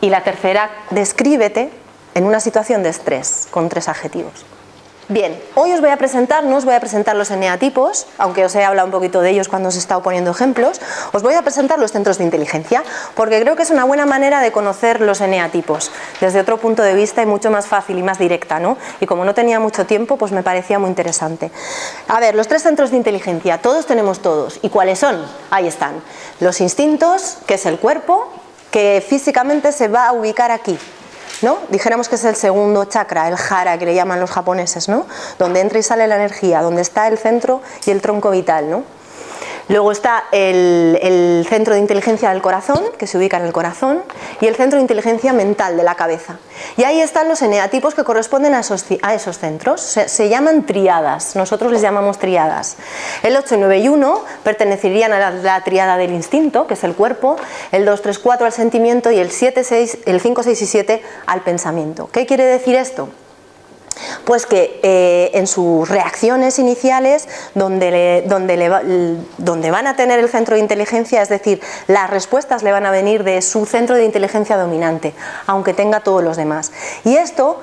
Y la tercera: descríbete en una situación de estrés con 3 adjetivos. Bien, hoy no os voy a presentar los eneatipos, aunque os he hablado un poquito de ellos cuando os he estado poniendo ejemplos. Os voy a presentar los centros de inteligencia, porque creo que es una buena manera de conocer los eneatipos desde otro punto de vista y mucho más fácil y más directa, ¿no? Y como no tenía mucho tiempo, pues me parecía muy interesante. A ver, los 3 centros de inteligencia, todos tenemos todos. ¿Y cuáles son? Ahí están. Los instintos, que es el cuerpo, que físicamente se va a ubicar aquí, ¿no? Dijéramos que es el segundo chakra, el hara, que le llaman los japoneses, ¿no? Donde entra y sale la energía, donde está el centro y el tronco vital, ¿no? Luego está el centro de inteligencia del corazón, que se ubica en el corazón, y el centro de inteligencia mental de la cabeza. Y ahí están los eneatipos que corresponden a esos centros. Se llaman triadas, nosotros les llamamos triadas. El 8, 9 y 1 pertenecerían a la triada del instinto, que es el cuerpo, el 2, 3, 4 al sentimiento, y el 5, 6 y 7 al pensamiento. ¿Qué quiere decir esto? Pues que en sus reacciones iniciales, donde van a tener el centro de inteligencia, es decir, las respuestas le van a venir de su centro de inteligencia dominante, aunque tenga todos los demás. Y esto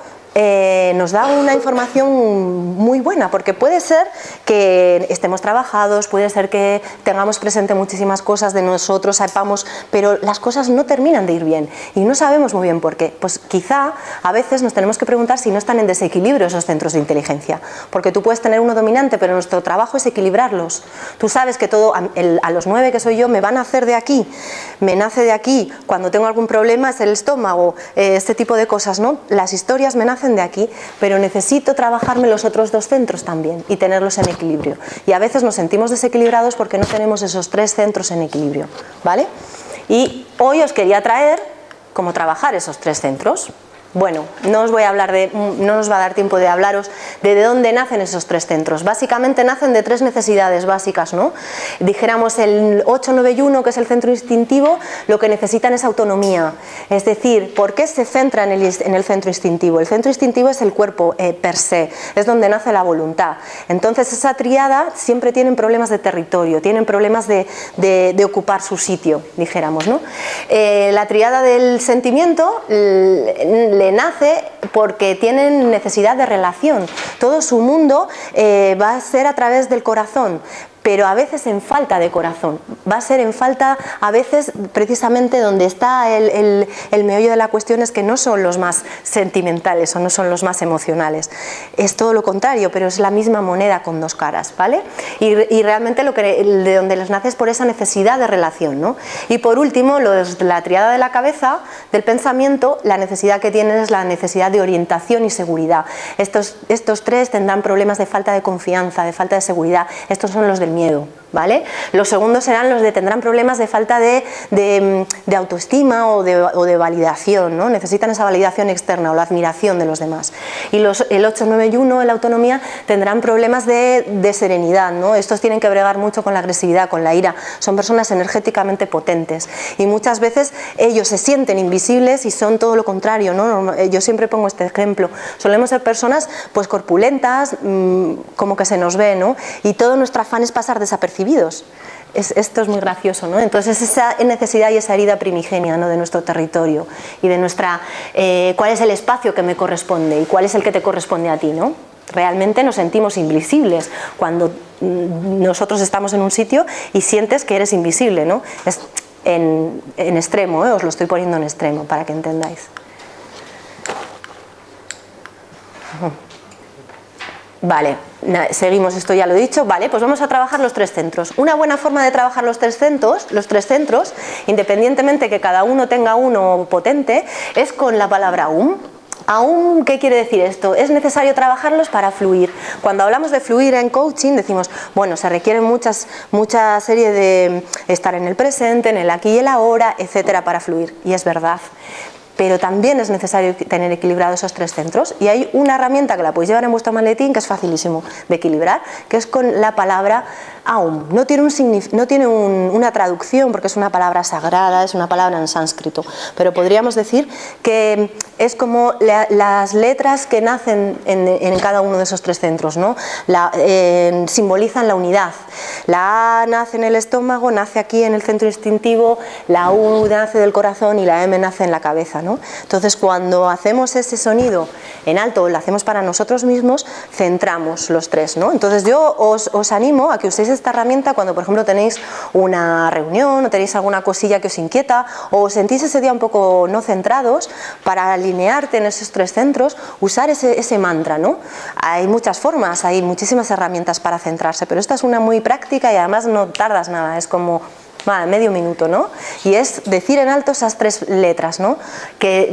nos da una información muy buena, porque puede ser que estemos trabajados, puede ser que tengamos presente muchísimas cosas de nosotros, sepamos, pero las cosas no terminan de ir bien y no sabemos muy bien por qué. Pues quizá a veces nos tenemos que preguntar si no están en desequilibrio esos centros de inteligencia, porque tú puedes tener uno dominante, pero nuestro trabajo es equilibrarlos. Tú sabes que todo, a los 9 que soy yo, me van a hacer de aquí, me nace de aquí, cuando tengo algún problema es el estómago, este tipo de cosas, ¿no? Las historias me nacen de aquí, pero necesito trabajarme los otros 2 centros también y tenerlos en equilibrio. Y a veces nos sentimos desequilibrados porque no tenemos esos 3 centros en equilibrio, ¿vale? Y hoy os quería traer cómo trabajar esos 3 centros. Bueno, no os va a dar tiempo de hablaros de dónde nacen esos tres centros. Básicamente nacen de tres necesidades básicas, ¿no? Dijéramos el 891, que es el centro instintivo, lo que necesitan es autonomía. Es decir, ¿por qué se centra en el centro instintivo? El centro instintivo es el cuerpo per se, es donde nace la voluntad. Entonces esa tríada siempre tienen problemas de territorio, tienen problemas de ocupar su sitio, dijéramos, ¿no? La tríada del sentimiento le nace porque tienen necesidad de relación. Todo su mundo va a ser a través del corazón, pero a veces en falta de corazón. Va a ser en falta, a veces, precisamente donde está el meollo de la cuestión es que no son los más sentimentales o no son los más emocionales. Es todo lo contrario, pero es la misma moneda con dos caras, ¿vale? Y realmente de donde les nace es por esa necesidad de relación, ¿no? Y por último, la tríada de la cabeza, del pensamiento, la necesidad que tienen es la necesidad de orientación y seguridad. Estos tres tendrán problemas de falta de confianza, de falta de seguridad. Estos son los del miedo, ¿vale? Los segundos serán los de tendrán problemas de falta de autoestima o de validación, ¿no? Necesitan esa validación externa o la admiración de los demás. Y el 891, la autonomía, tendrán problemas de serenidad, ¿no? Estos tienen que bregar mucho con la agresividad, con la ira. Son personas energéticamente potentes y muchas veces ellos se sienten invisibles y son todo lo contrario, ¿no? Yo siempre pongo este ejemplo. Solemos ser personas pues corpulentas, como que se nos ve, ¿no? Y todo nuestro afán es pasar desapercibidos. Esto es muy gracioso, ¿no? Entonces esa necesidad y esa herida primigenia, ¿no? De nuestro territorio y de nuestra cuál es el espacio que me corresponde y cuál es el que te corresponde a ti, ¿no? Realmente nos sentimos invisibles cuando nosotros estamos en un sitio y sientes que eres invisible, ¿no? Es en extremo, os lo estoy poniendo en extremo para que entendáis. Vale, seguimos, esto ya lo he dicho. Vale, pues vamos a trabajar los tres centros. Una buena forma de trabajar los tres centros, independientemente que cada uno tenga uno potente, es con la palabra Aum. Aum, ¿qué quiere decir esto? Es necesario trabajarlos para fluir. Cuando hablamos de fluir en coaching decimos, bueno, se requiere mucha serie de estar en el presente, en el aquí y el ahora, etcétera, para fluir. Y es verdad. Pero también es necesario tener equilibrados esos tres centros y hay una herramienta que la podéis llevar en vuestro maletín que es facilísimo de equilibrar, que es con la palabra Aum. No tiene una traducción porque es una palabra sagrada, es una palabra en sánscrito, pero podríamos decir que es como las letras que nacen en cada uno de esos tres centros, ¿no? Simbolizan la unidad. La A nace en el estómago, nace aquí en el centro instintivo, la U nace del corazón y la M nace en la cabeza, ¿no? Entonces cuando hacemos ese sonido en alto, lo hacemos para nosotros mismos, centramos los tres, ¿no? Entonces yo os animo a que uséis esta herramienta cuando por ejemplo tenéis una reunión o tenéis alguna cosilla que os inquieta o os sentís ese día un poco no centrados, para alinearte en esos tres centros, usar ese mantra, ¿no? Hay muchas formas, hay muchísimas herramientas para centrarse, pero esta es una muy práctica y además no tardas nada, es como medio minuto, ¿no? Y es decir en alto esas tres letras, ¿no? Que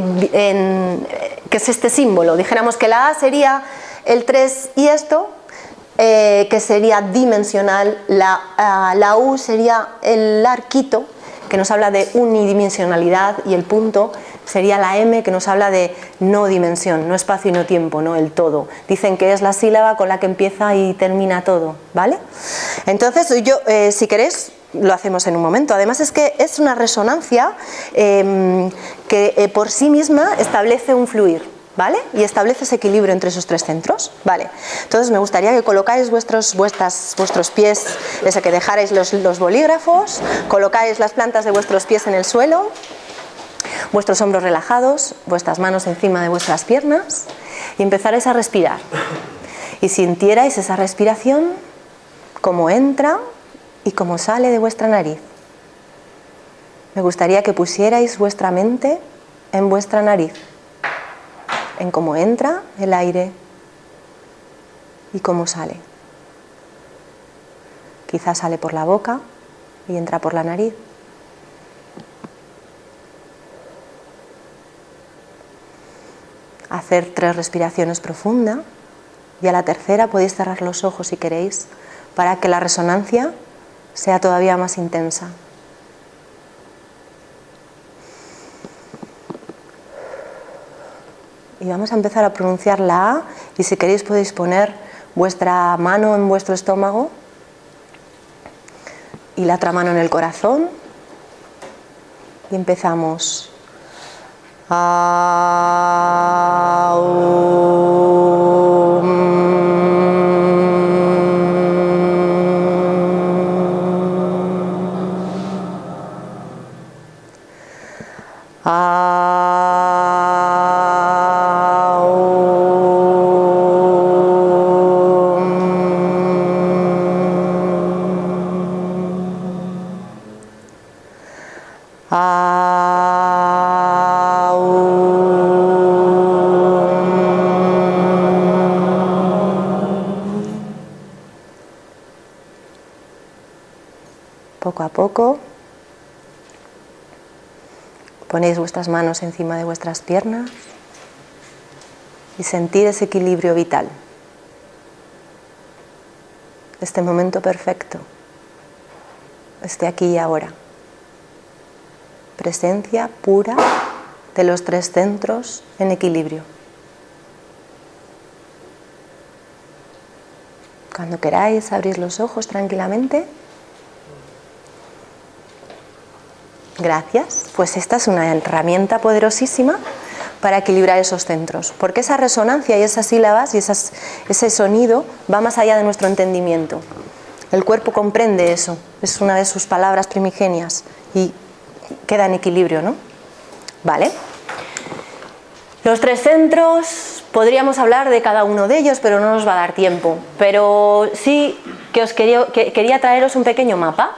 es este símbolo. Dijéramos que la A sería el 3 y esto, que sería dimensional, la U sería el arquito, que nos habla de unidimensionalidad, y el punto sería la M, que nos habla de no dimensión, no espacio y no tiempo, no el todo. Dicen que es la sílaba con la que empieza y termina todo, ¿vale? Entonces yo, si queréis, lo hacemos en un momento. Además es que es una resonancia que por sí misma establece un fluir, ¿vale? Y establece ese equilibrio entre esos tres centros, ¿vale? Entonces me gustaría que colocáis vuestros pies, desde que dejarais los bolígrafos, colocáis las plantas de vuestros pies en el suelo, vuestros hombros relajados, vuestras manos encima de vuestras piernas y empezaréis a respirar. Y sintierais esa respiración, cómo entra y cómo sale de vuestra nariz. Me gustaría que pusierais vuestra mente en vuestra nariz, en cómo entra el aire y cómo sale. Quizás sale por la boca y entra por la nariz. Hacer 3 respiraciones profundas y a la tercera podéis cerrar los ojos si queréis, para que la resonancia sea todavía más intensa. y vamos a empezar a pronunciar la A, y si queréis podéis poner vuestra mano en vuestro estómago y la otra mano en el corazón y empezamos. Poco a poco ponéis vuestras manos encima de vuestras piernas y sentir ese equilibrio vital, este momento perfecto, este aquí y ahora, presencia pura de los tres centros en equilibrio. Cuando queráis abrir los ojos tranquilamente. Gracias. Pues esta es una herramienta poderosísima para equilibrar esos centros, porque esa resonancia y esas sílabas y ese sonido va más allá de nuestro entendimiento. El cuerpo comprende eso, es una de sus palabras primigenias y queda en equilibrio, ¿no? Vale. Los tres centros, podríamos hablar de cada uno de ellos, pero no nos va a dar tiempo. Pero sí que quería traeros un pequeño mapa.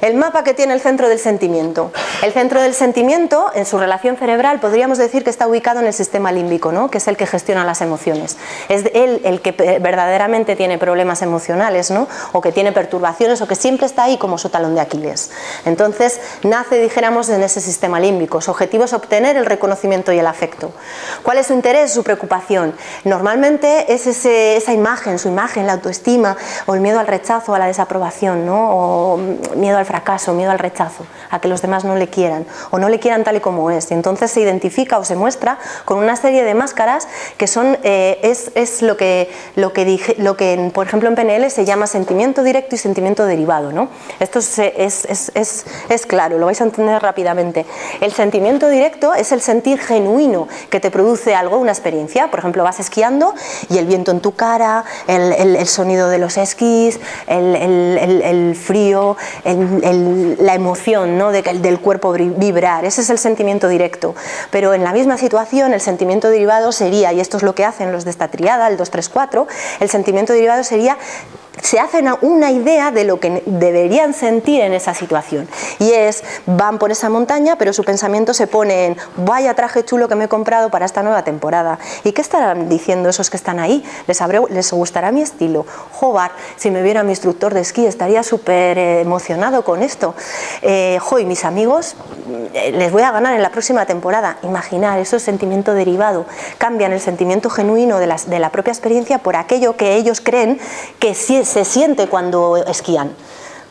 El mapa que tiene el centro del sentimiento. El centro del sentimiento, en su relación cerebral, podríamos decir que está ubicado en el sistema límbico, ¿no? Que es el que gestiona las emociones. Es él el que verdaderamente tiene problemas emocionales, ¿no? O que tiene perturbaciones, o que siempre está ahí como su talón de Aquiles. Entonces, nace, dijéramos, en ese sistema límbico. Su objetivo es obtener el reconocimiento y el afecto. ¿Cuál es su interés? Su preocupación. Normalmente es esa imagen, su imagen, la autoestima, o el miedo al rechazo, a la desaprobación, ¿no? O miedo al fracaso, miedo al rechazo, a que los demás no le quieran o no le quieran tal y como es. Y entonces se identifica o se muestra con una serie de máscaras que son es lo que por ejemplo en PNL se llama sentimiento directo y sentimiento derivado, ¿no? Esto es claro, lo vais a entender rápidamente. El sentimiento directo es el sentir genuino que te produce algo, una experiencia. Por ejemplo, vas esquiando y el viento en tu cara, el sonido de los esquís, el frío, la emoción, ¿no? del cuerpo vibrar. Ese es el sentimiento directo. Pero en la misma situación, el sentimiento derivado sería, y esto es lo que hacen los de esta triada, el 2, 3, 4, el sentimiento derivado sería, se hacen una idea de lo que deberían sentir en esa situación. Y van por esa montaña, pero su pensamiento se pone en, vaya traje chulo que me he comprado para esta nueva temporada. ¿Y qué estarán diciendo esos que están ahí? ¿Les gustará mi estilo? Joder, si me viera mi instructor de esquí estaría súper emocionado con esto. Y mis amigos, les voy a ganar en la próxima temporada. Imaginar, eso es sentimiento derivado. Cambian el sentimiento genuino de la propia experiencia por aquello que ellos creen que sí se siente cuando esquían.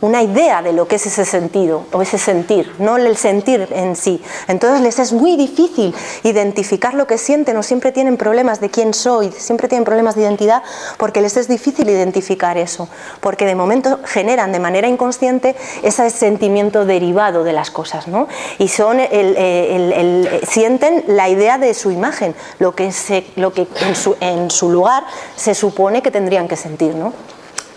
Una idea de lo que es ese sentido o ese sentir, no el sentir en sí. Entonces les es muy difícil identificar lo que sienten, o siempre tienen problemas de quién soy, siempre tienen problemas de identidad, porque les es difícil identificar eso, porque de momento generan de manera inconsciente ese sentimiento derivado de las cosas, ¿no? Y sienten la idea de su imagen, lo que en su lugar se supone que tendrían que sentir, ¿no?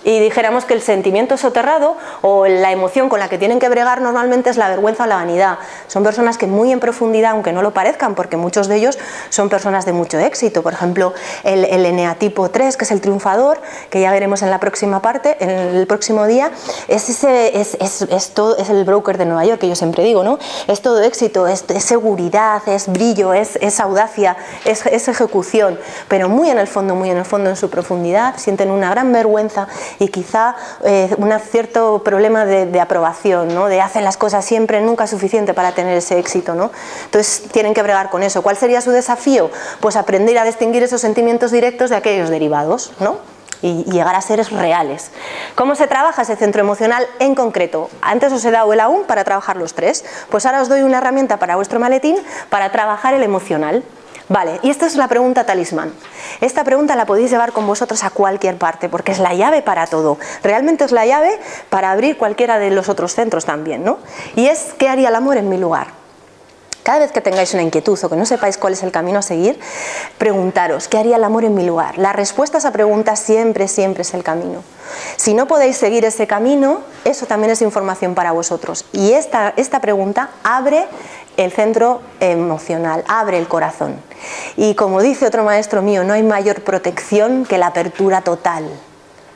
Y dijéramos que el sentimiento soterrado o la emoción con la que tienen que bregar normalmente es la vergüenza o la vanidad. Son personas que muy en profundidad, aunque no lo parezcan, porque muchos de ellos son personas de mucho éxito. Por ejemplo, el eneatipo 3, que es el triunfador, que ya veremos en la próxima parte, en el próximo día, es el broker de Nueva York, que yo siempre digo, ¿no? Es todo éxito, es seguridad, es brillo, es audacia, es ejecución, pero muy en el fondo, en su profundidad, sienten una gran vergüenza y quizá un cierto problema de aprobación, ¿no? De hacen las cosas siempre, nunca suficiente para tener ese éxito, ¿no? Entonces tienen que bregar con eso. ¿Cuál sería su desafío? Pues aprender a distinguir esos sentimientos directos de aquellos derivados, ¿no? Y llegar a seres reales. ¿Cómo se trabaja ese centro emocional en concreto? Antes os he dado el AUM para trabajar los tres, pues ahora os doy una herramienta para vuestro maletín para trabajar el emocional. Vale, y esta es la pregunta talismán. Esta pregunta la podéis llevar con vosotros a cualquier parte, porque es la llave para todo. Realmente es la llave para abrir cualquiera de los otros centros también, ¿no? Y es, ¿qué haría el amor en mi lugar? Cada vez que tengáis una inquietud o que no sepáis cuál es el camino a seguir, preguntaros, ¿qué haría el amor en mi lugar? La respuesta a esa pregunta siempre, siempre es el camino. Si no podéis seguir ese camino, eso también es información para vosotros. Y esta pregunta abre el centro emocional, abre el corazón. Y como dice otro maestro mío, no hay mayor protección que la apertura total.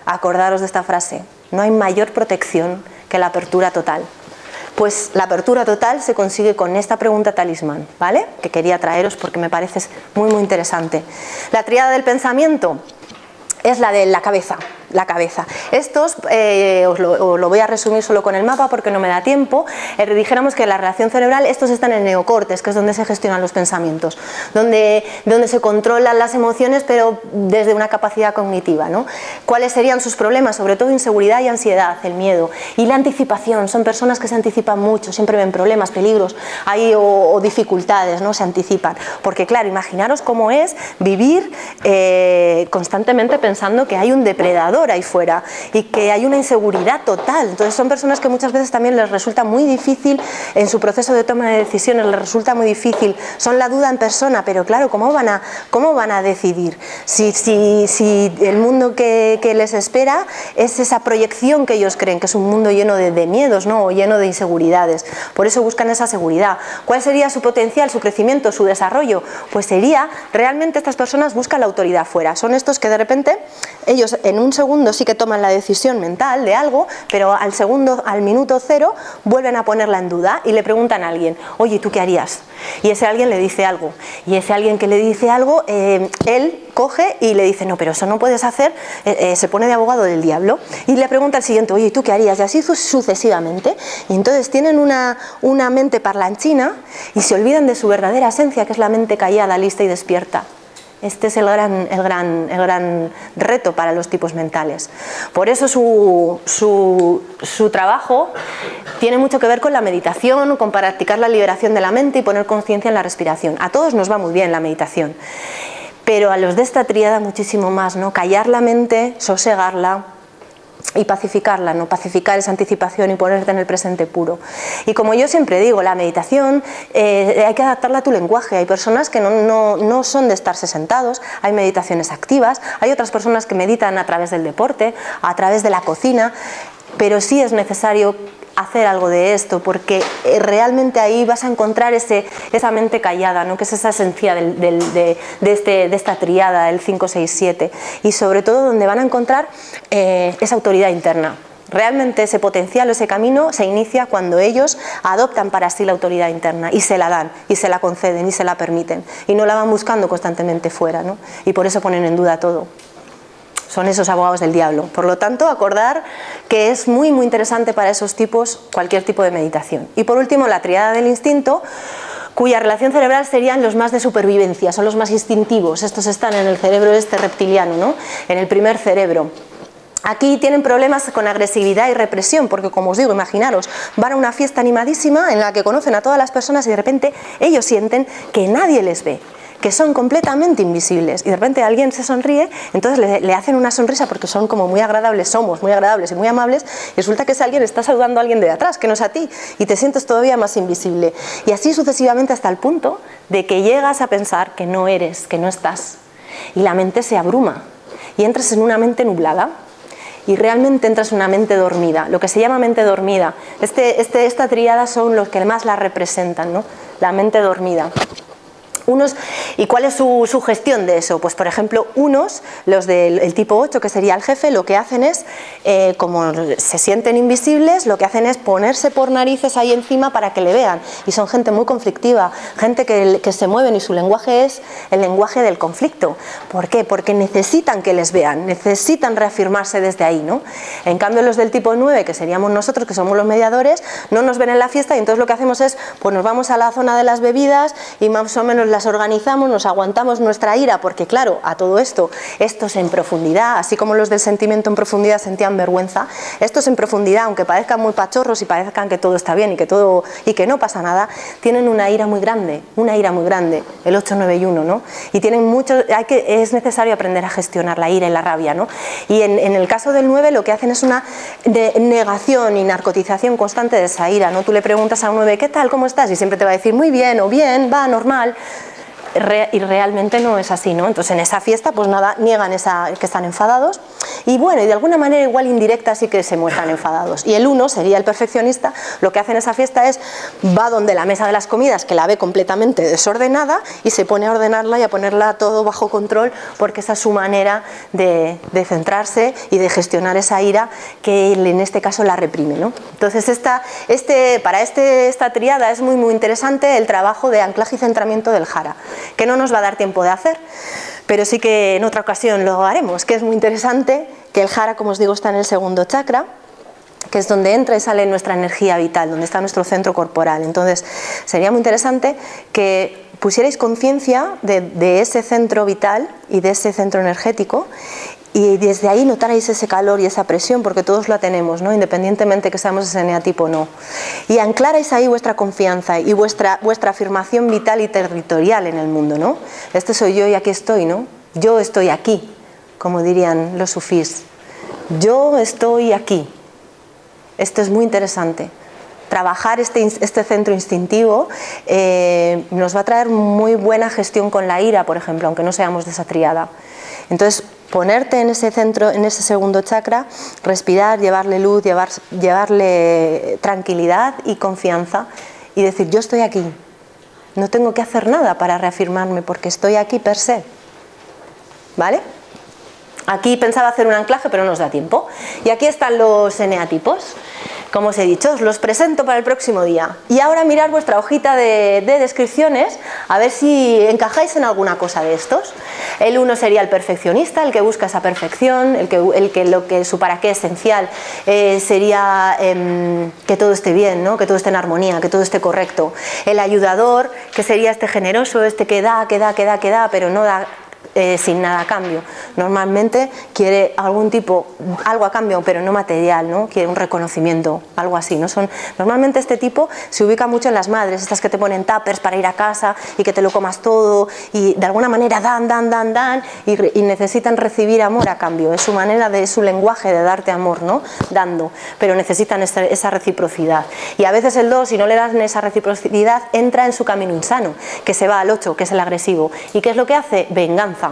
Acordaros de esta frase, no hay mayor protección que la apertura total. Pues la apertura total se consigue con esta pregunta talismán, ¿vale? Que quería traeros porque me parece muy, muy interesante. La tríada del pensamiento es la de la cabeza. Estos, os lo voy a resumir solo con el mapa porque no me da tiempo. Dijéramos que la relación cerebral, estos están en el neocórtex, que es donde se gestionan los pensamientos, donde se controlan las emociones, pero desde una capacidad cognitiva, ¿no? ¿Cuáles serían sus problemas? Sobre todo inseguridad y ansiedad, el miedo. Y la anticipación, son personas que se anticipan mucho, siempre ven problemas, peligros, o dificultades, ¿no? Se anticipan. Porque claro, imaginaros cómo es vivir constantemente pensando que hay un depredador ahí fuera y que hay una inseguridad total. Entonces son personas que muchas veces también les resulta muy difícil en su proceso de toma de decisiones, les resulta muy difícil, son la duda en persona, pero claro, ¿cómo van a decidir? Si el mundo que les espera es esa proyección que ellos creen, que es un mundo lleno de miedos, ¿no? O lleno de inseguridades. Por eso buscan esa seguridad. ¿Cuál sería su potencial, su crecimiento, su desarrollo? Pues sería, realmente estas personas buscan la autoridad fuera. Son estos que de repente, ellos en un segundo sí que toman la decisión mental de algo, pero al minuto cero vuelven a ponerla en duda y le preguntan a alguien, oye, ¿tú qué harías? Y ese alguien le dice algo, y ese alguien que le dice algo, él coge y le dice, no, pero eso no puedes hacer, se pone de abogado del diablo y le pregunta al siguiente, oye, ¿tú qué harías? Y así sucesivamente. Y entonces tienen una mente parlanchina y se olvidan de su verdadera esencia, que es la mente callada, lista y despierta. Este es el gran reto para los tipos mentales. Por eso su trabajo tiene mucho que ver con la meditación, con practicar la liberación de la mente y poner conciencia en la respiración. A todos nos va muy bien la meditación, pero a los de esta tríada muchísimo más, ¿no? Callar la mente, sosegarla y pacificarla, ¿no? Pacificar esa anticipación y ponerte en el presente puro. Y como yo siempre digo, la meditación hay que adaptarla a tu lenguaje. Hay personas que no son de estarse sentados, hay meditaciones activas, hay otras personas que meditan a través del deporte, a través de la cocina, pero sí es necesario hacer algo de esto, porque realmente ahí vas a encontrar esa mente callada, ¿no? Que es esa esencia de esta tríada, el 5, 6, 7, y sobre todo donde van a encontrar esa autoridad interna. Realmente ese potencial, ese camino se inicia cuando ellos adoptan para sí la autoridad interna y se la dan, y se la conceden, y se la permiten, y no la van buscando constantemente fuera, ¿no? Y por eso ponen en duda todo. Son esos abogados del diablo. Por lo tanto, acordar que es muy, muy interesante para esos tipos cualquier tipo de meditación. Y por último, la tríada del instinto, cuya relación cerebral serían los más de supervivencia, son los más instintivos. Estos están en el cerebro reptiliano, ¿no? En el primer cerebro. Aquí tienen problemas con agresividad y represión, porque como os digo, imaginaros, van a una fiesta animadísima en la que conocen a todas las personas y de repente ellos sienten que nadie les ve, que son completamente invisibles, y de repente alguien se sonríe, entonces le hacen una sonrisa porque son como muy agradables, somos muy agradables y muy amables, y resulta que ese alguien está saludando a alguien de atrás, que no es a ti, y te sientes todavía más invisible. Y así sucesivamente hasta el punto de que llegas a pensar que no eres, que no estás, y la mente se abruma, y entras en una mente nublada, y realmente entras en una mente dormida, lo que se llama mente dormida. Esta tríada son los que más la representan, ¿no? La mente dormida. ¿Y cuál es su gestión de eso? Pues por ejemplo, los del tipo 8, que sería el jefe, lo que hacen es, como se sienten invisibles, lo que hacen es ponerse por narices ahí encima para que le vean, y son gente muy conflictiva, gente que se mueven y su lenguaje es el lenguaje del conflicto. ¿Por qué? Porque necesitan que les vean, necesitan reafirmarse desde ahí, ¿no? En cambio los del tipo 9, que seríamos nosotros, que somos los mediadores, no nos ven en la fiesta, y entonces lo que hacemos es, pues nos vamos a la zona de las bebidas y más o menos las organizamos, nos aguantamos nuestra ira, porque claro, a todo esto, estos en profundidad, así como los del sentimiento en profundidad sentían vergüenza, estos en profundidad, aunque parezcan muy pachorros y parezcan que todo está bien y que no pasa nada, tienen una ira muy grande, el 8, 9 y 1, ¿no? Y tienen mucho, es necesario aprender a gestionar la ira y la rabia, ¿no? Y en el caso del 9 lo que hacen es una negación y narcotización constante de esa ira, ¿no? Tú le preguntas a un 9, ¿qué tal? ¿Cómo estás? Y siempre te va a decir muy bien, o bien, va, normal. Y realmente no es así, ¿no? Entonces en esa fiesta pues nada, niegan que están enfadados y bueno, y de alguna manera igual indirecta sí que se muestran enfadados. Y el 1 sería el perfeccionista, lo que hace en esa fiesta es va donde la mesa de las comidas, que la ve completamente desordenada, y se pone a ordenarla y a ponerla todo bajo control, porque esa es su manera de centrarse y de gestionar esa ira que en este caso la reprime, ¿no? Entonces para esta triada es muy muy interesante el trabajo de anclaje y centramiento del jara, que no nos va a dar tiempo de hacer, pero sí que en otra ocasión lo haremos, que es muy interesante, que el jara, como os digo, está en el segundo chakra, que es donde entra y sale nuestra energía vital, donde está nuestro centro corporal. Entonces sería muy interesante que pusierais conciencia de ese centro vital y de ese centro energético, y desde ahí notarais ese calor y esa presión, porque todos la tenemos, ¿no? Independientemente que seamos ese eneatipo o no. Y anclarais ahí vuestra confianza y vuestra afirmación vital y territorial en el mundo, ¿no? Este soy yo y aquí estoy, ¿no? Yo estoy aquí, como dirían los sufís. Yo estoy aquí. Esto es muy interesante. Trabajar este centro instintivo nos va a traer muy buena gestión con la ira, por ejemplo, aunque no seamos de esa triada. Entonces, ponerte en ese centro, en ese segundo chakra, respirar, llevarle luz, llevarle tranquilidad y confianza y decir, yo estoy aquí, no tengo que hacer nada para reafirmarme porque estoy aquí per se, ¿vale? Aquí pensaba hacer un anclaje, pero no nos da tiempo. Y aquí están los eneatipos. Como os he dicho, os los presento para el próximo día. Y ahora mirad vuestra hojita de descripciones, a ver si encajáis en alguna cosa de estos. El 1 sería el perfeccionista, el que busca esa perfección, su para qué esencial sería que todo esté bien, ¿no? Que todo esté en armonía, que todo esté correcto. El ayudador, que sería este generoso, este que da, pero no da sin nada a cambio. Normalmente quiere algo a cambio, pero no material, ¿no? Quiere un reconocimiento, algo así, ¿no? Normalmente este tipo se ubica mucho en las madres, estas que te ponen tuppers para ir a casa y que te lo comas todo y de alguna manera dan y necesitan recibir amor a cambio. Es su manera, es su lenguaje de darte amor, ¿no? Dando, pero necesitan esa reciprocidad. Y a veces el 2, si no le dan esa reciprocidad, entra en su camino insano, que se va al 8, que es el agresivo. ¿Y qué es lo que hace? Venganza.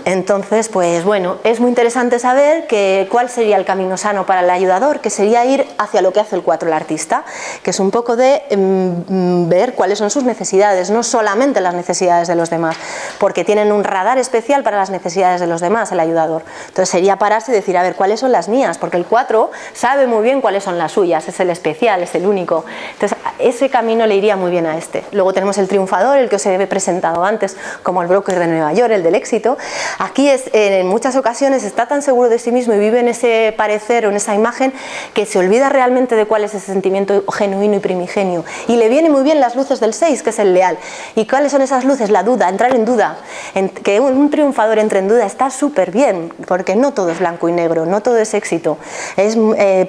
Entonces, pues bueno, es muy interesante saber cuál sería el camino sano para el ayudador, que sería ir hacia lo que hace el 4, el artista, que es un poco de ver cuáles son sus necesidades, no solamente las necesidades de los demás, porque tienen un radar especial para las necesidades de los demás, el ayudador. Entonces sería pararse y decir, a ver, ¿cuáles son las mías? Porque el 4 sabe muy bien cuáles son las suyas, es el especial, es el único. Entonces ese camino le iría muy bien a este. Luego tenemos el triunfador, el que os he presentado antes, como el broker de Nueva York, el del éxito. Aquí en muchas ocasiones está tan seguro de sí mismo y vive en ese parecer o en esa imagen que se olvida realmente de cuál es ese sentimiento genuino y primigenio. Y le vienen muy bien las luces del 6, que es el leal. ¿Y cuáles son esas luces? La duda, entrar en duda. Que un triunfador entre en duda está súper bien, porque no todo es blanco y negro, no todo es éxito.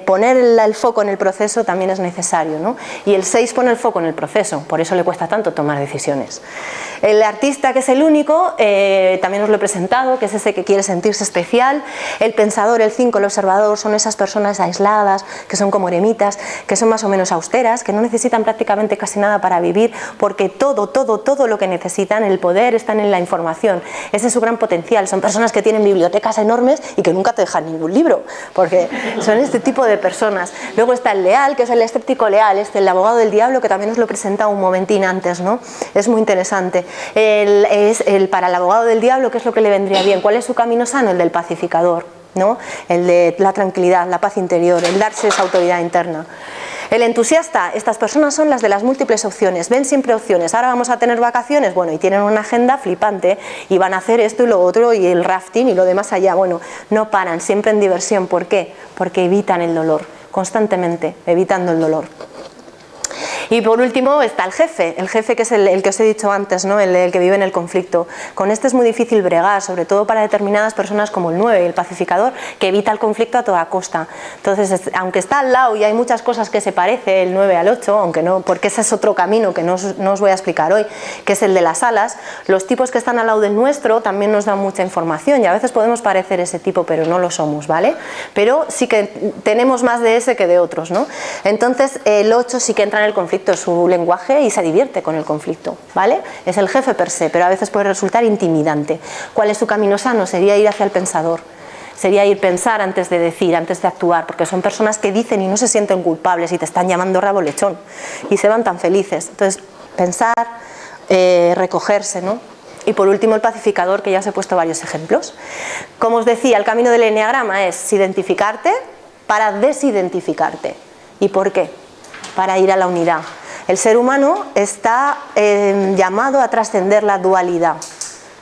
Poner el foco en el proceso también es necesario, ¿no? Y el 6 pone el foco en el proceso, por eso le cuesta tanto tomar decisiones. El artista, que es el único, también os lo he presentado, que es ese que quiere sentirse especial. El pensador, el 5, el observador, son esas personas aisladas, que son como eremitas, que son más o menos austeras, que no necesitan prácticamente casi nada para vivir, porque todo lo que necesitan, el poder, están en la información. Ese es su gran potencial. Son personas que tienen bibliotecas enormes y que nunca te dejan ningún libro, porque son este tipo de personas. Luego está el leal, que es el escéptico leal, el abogado del diablo, que también os lo he presentado un momentín antes, ¿no? Es muy interesante. Para el abogado del diablo, ¿qué es lo que le vendría bien? ¿Cuál es su camino sano? El del pacificador, ¿no? El de la tranquilidad, la paz interior, el darse esa autoridad interna. El entusiasta, estas personas son las de las múltiples opciones, ven siempre opciones. Ahora vamos a tener vacaciones, bueno, y tienen una agenda flipante y van a hacer esto y lo otro y el rafting y lo demás allá. Bueno, no paran, siempre en diversión. ¿Por qué? Porque evitan el dolor, constantemente evitando el dolor. Y por último está el jefe que es el que os he dicho antes, ¿no? el que vive en el conflicto. Con este es muy difícil bregar, sobre todo para determinadas personas como el 9, el pacificador, que evita el conflicto a toda costa. Entonces, aunque está al lado y hay muchas cosas que se parece el 9 al 8, aunque no, porque ese es otro camino que no os voy a explicar hoy, que es el de las alas, los tipos que están al lado del nuestro también nos dan mucha información y a veces podemos parecer ese tipo, pero no lo somos, ¿vale? Pero sí que tenemos más de ese que de otros, ¿no? Entonces, el 8 sí que entra en el conflicto, es su lenguaje y se divierte con el conflicto, ¿vale? Es el jefe per se, pero a veces puede resultar intimidante. ¿Cuál es su camino sano? Sería ir hacia el pensador. Sería ir pensar antes de decir, antes de actuar, porque son personas que dicen y no se sienten culpables y te están llamando rabo lechón y se van tan felices. Entonces, pensar, recogerse, ¿no? Y por último el pacificador, que ya os he puesto varios ejemplos. Como os decía, el camino del eneagrama es identificarte para desidentificarte. ¿Y por qué? Para ir a la unidad. El ser humano está llamado a trascender la dualidad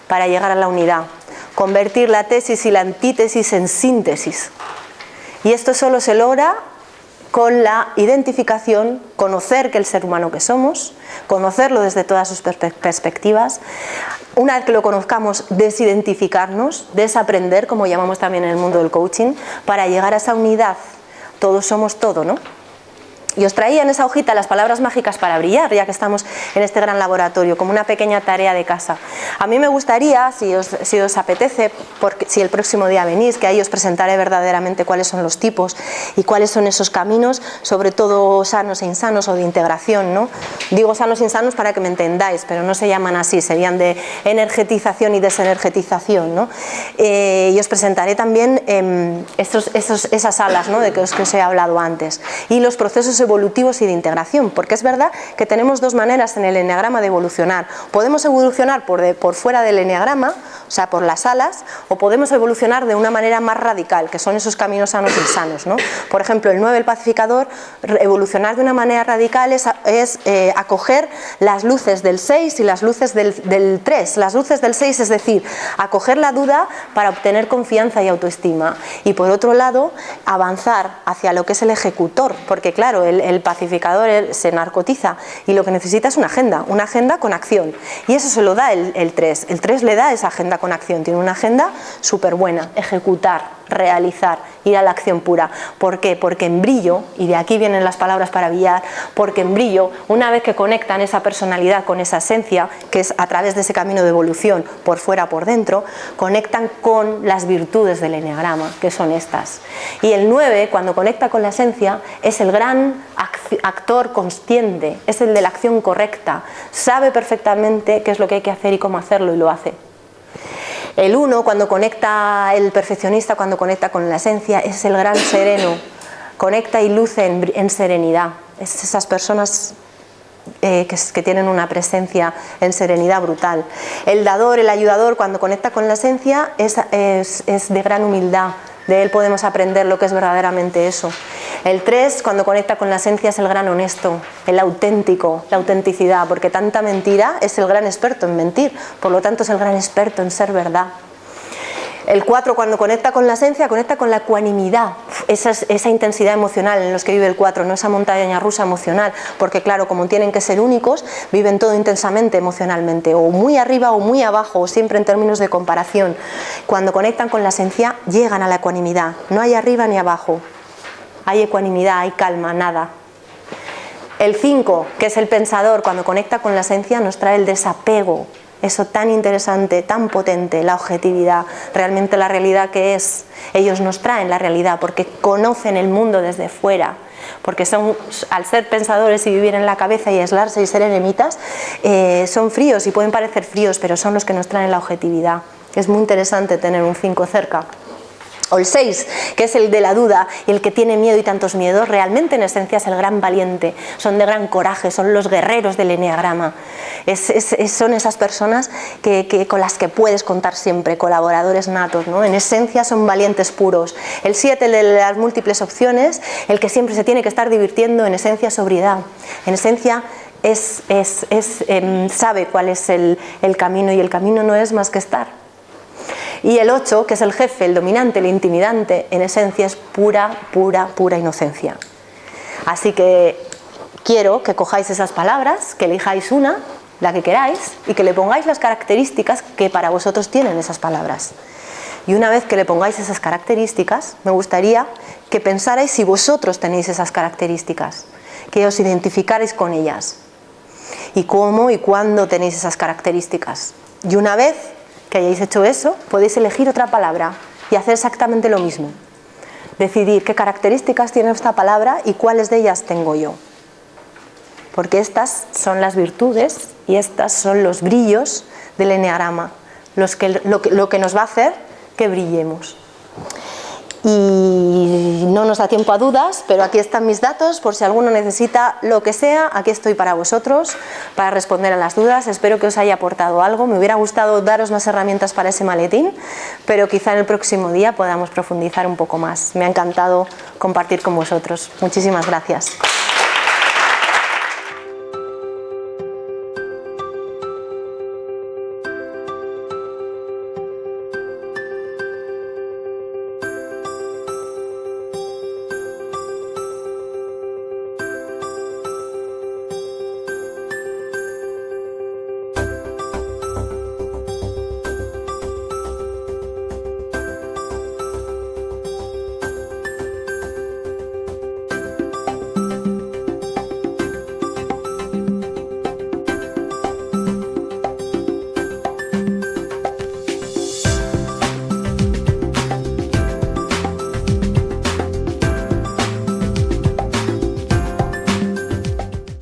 para llegar a la unidad, convertir la tesis y la antítesis en síntesis. Y esto solo se logra con la identificación, conocer que el ser humano que somos, conocerlo desde todas sus perspectivas. Una vez que lo conozcamos, desidentificarnos, desaprender, como llamamos también en el mundo del coaching, para llegar a esa unidad. Todos somos todo, ¿no? Y os traía en esa hojita las palabras mágicas para brillar, ya que estamos en este gran laboratorio, como una pequeña tarea de casa. A mí me gustaría, si os apetece, porque si el próximo día venís, que ahí os presentaré verdaderamente cuáles son los tipos y cuáles son esos caminos, sobre todo sanos e insanos o de integración, ¿no? Digo sanos e insanos para que me entendáis, pero no se llaman así, serían de energetización y desenergetización, ¿no? Y os presentaré también esas alas, ¿no? De que os he hablado antes, y los procesos evolutivos y de integración, porque es verdad que tenemos dos maneras en el eneagrama de evolucionar. Podemos evolucionar por fuera del eneagrama, o sea, por las alas, o podemos evolucionar de una manera más radical, que son esos caminos sanos y insanos, ¿no? Por ejemplo, el 9, el pacificador, evolucionar de una manera radical es acoger las luces del 6 y las luces del 3. Las luces del 6, es decir, acoger la duda para obtener confianza y autoestima. Y por otro lado, avanzar hacia lo que es el ejecutor, porque claro, el pacificador se narcotiza y lo que necesita es una agenda con acción. Y eso se lo da el 3. El 3 le da esa agenda con acción, tiene una agenda súper buena, ejecutar, realizar, ir a la acción pura. ¿Por qué? Porque en brillo, y de aquí vienen las palabras para brillar, porque en brillo, una vez que conectan esa personalidad con esa esencia, que es a través de ese camino de evolución, por fuera, por dentro, conectan con las virtudes del eneagrama, que son estas. Y el 9, cuando conecta con la esencia, es el gran actor consciente, es el de la acción correcta, sabe perfectamente qué es lo que hay que hacer y cómo hacerlo, y lo hace. El 1, cuando conecta, el perfeccionista, cuando conecta con la esencia, es el gran sereno, conecta y luce en serenidad. Es esas personas que tienen una presencia en serenidad brutal. El dador, el ayudador, cuando conecta con la esencia, es de gran humildad. De él podemos aprender lo que es verdaderamente eso. El 3, cuando conecta con la esencia, es el gran honesto, el auténtico, la autenticidad, porque tanta mentira, es el gran experto en mentir, por lo tanto es el gran experto en ser verdad. El 4, cuando conecta con la esencia, conecta con la ecuanimidad, esa intensidad emocional en los que vive el 4, no esa montaña rusa emocional, porque claro, como tienen que ser únicos, viven todo intensamente emocionalmente, o muy arriba o muy abajo, o siempre en términos de comparación. Cuando conectan con la esencia, llegan a la ecuanimidad, no hay arriba ni abajo, hay ecuanimidad, hay calma, nada. El 5, que es el pensador, cuando conecta con la esencia, nos trae el desapego. Eso tan interesante, tan potente, la objetividad, realmente la realidad que es. Ellos nos traen la realidad porque conocen el mundo desde fuera, porque son, al ser pensadores y vivir en la cabeza y aislarse y ser eremitas, son fríos y pueden parecer fríos, pero son los que nos traen la objetividad. Es muy interesante tener un 5 cerca. O el 6, que es el de la duda y el que tiene miedo y tantos miedos, realmente en esencia es el gran valiente, son de gran coraje, son los guerreros del eneagrama. Son esas personas con las que puedes contar siempre, colaboradores natos, ¿no? En esencia son valientes puros. El 7, el de las múltiples opciones, el que siempre se tiene que estar divirtiendo, en esencia sobriedad, en esencia sabe cuál es el camino, y el camino no es más que estar. Y el 8, que es el jefe, el dominante, el intimidante, en esencia es pura inocencia. Así que quiero que cojáis esas palabras, que elijáis una, la que queráis, y que le pongáis las características que para vosotros tienen esas palabras. Y una vez que le pongáis esas características, me gustaría que pensarais si vosotros tenéis esas características, que os identificarais con ellas. Y cómo y cuándo tenéis esas características. Y una vez que hayáis hecho eso, podéis elegir otra palabra y hacer exactamente lo mismo. Decidir qué características tiene esta palabra y cuáles de ellas tengo yo. Porque estas son las virtudes y estas son los brillos del eneagrama, lo que nos va a hacer que brillemos. Y no nos da tiempo a dudas, pero aquí están mis datos, por si alguno necesita lo que sea, aquí estoy para vosotros, para responder a las dudas. Espero que os haya aportado algo. Me hubiera gustado daros más herramientas para ese maletín, pero quizá en el próximo día podamos profundizar un poco más. Me ha encantado compartir con vosotros. Muchísimas gracias.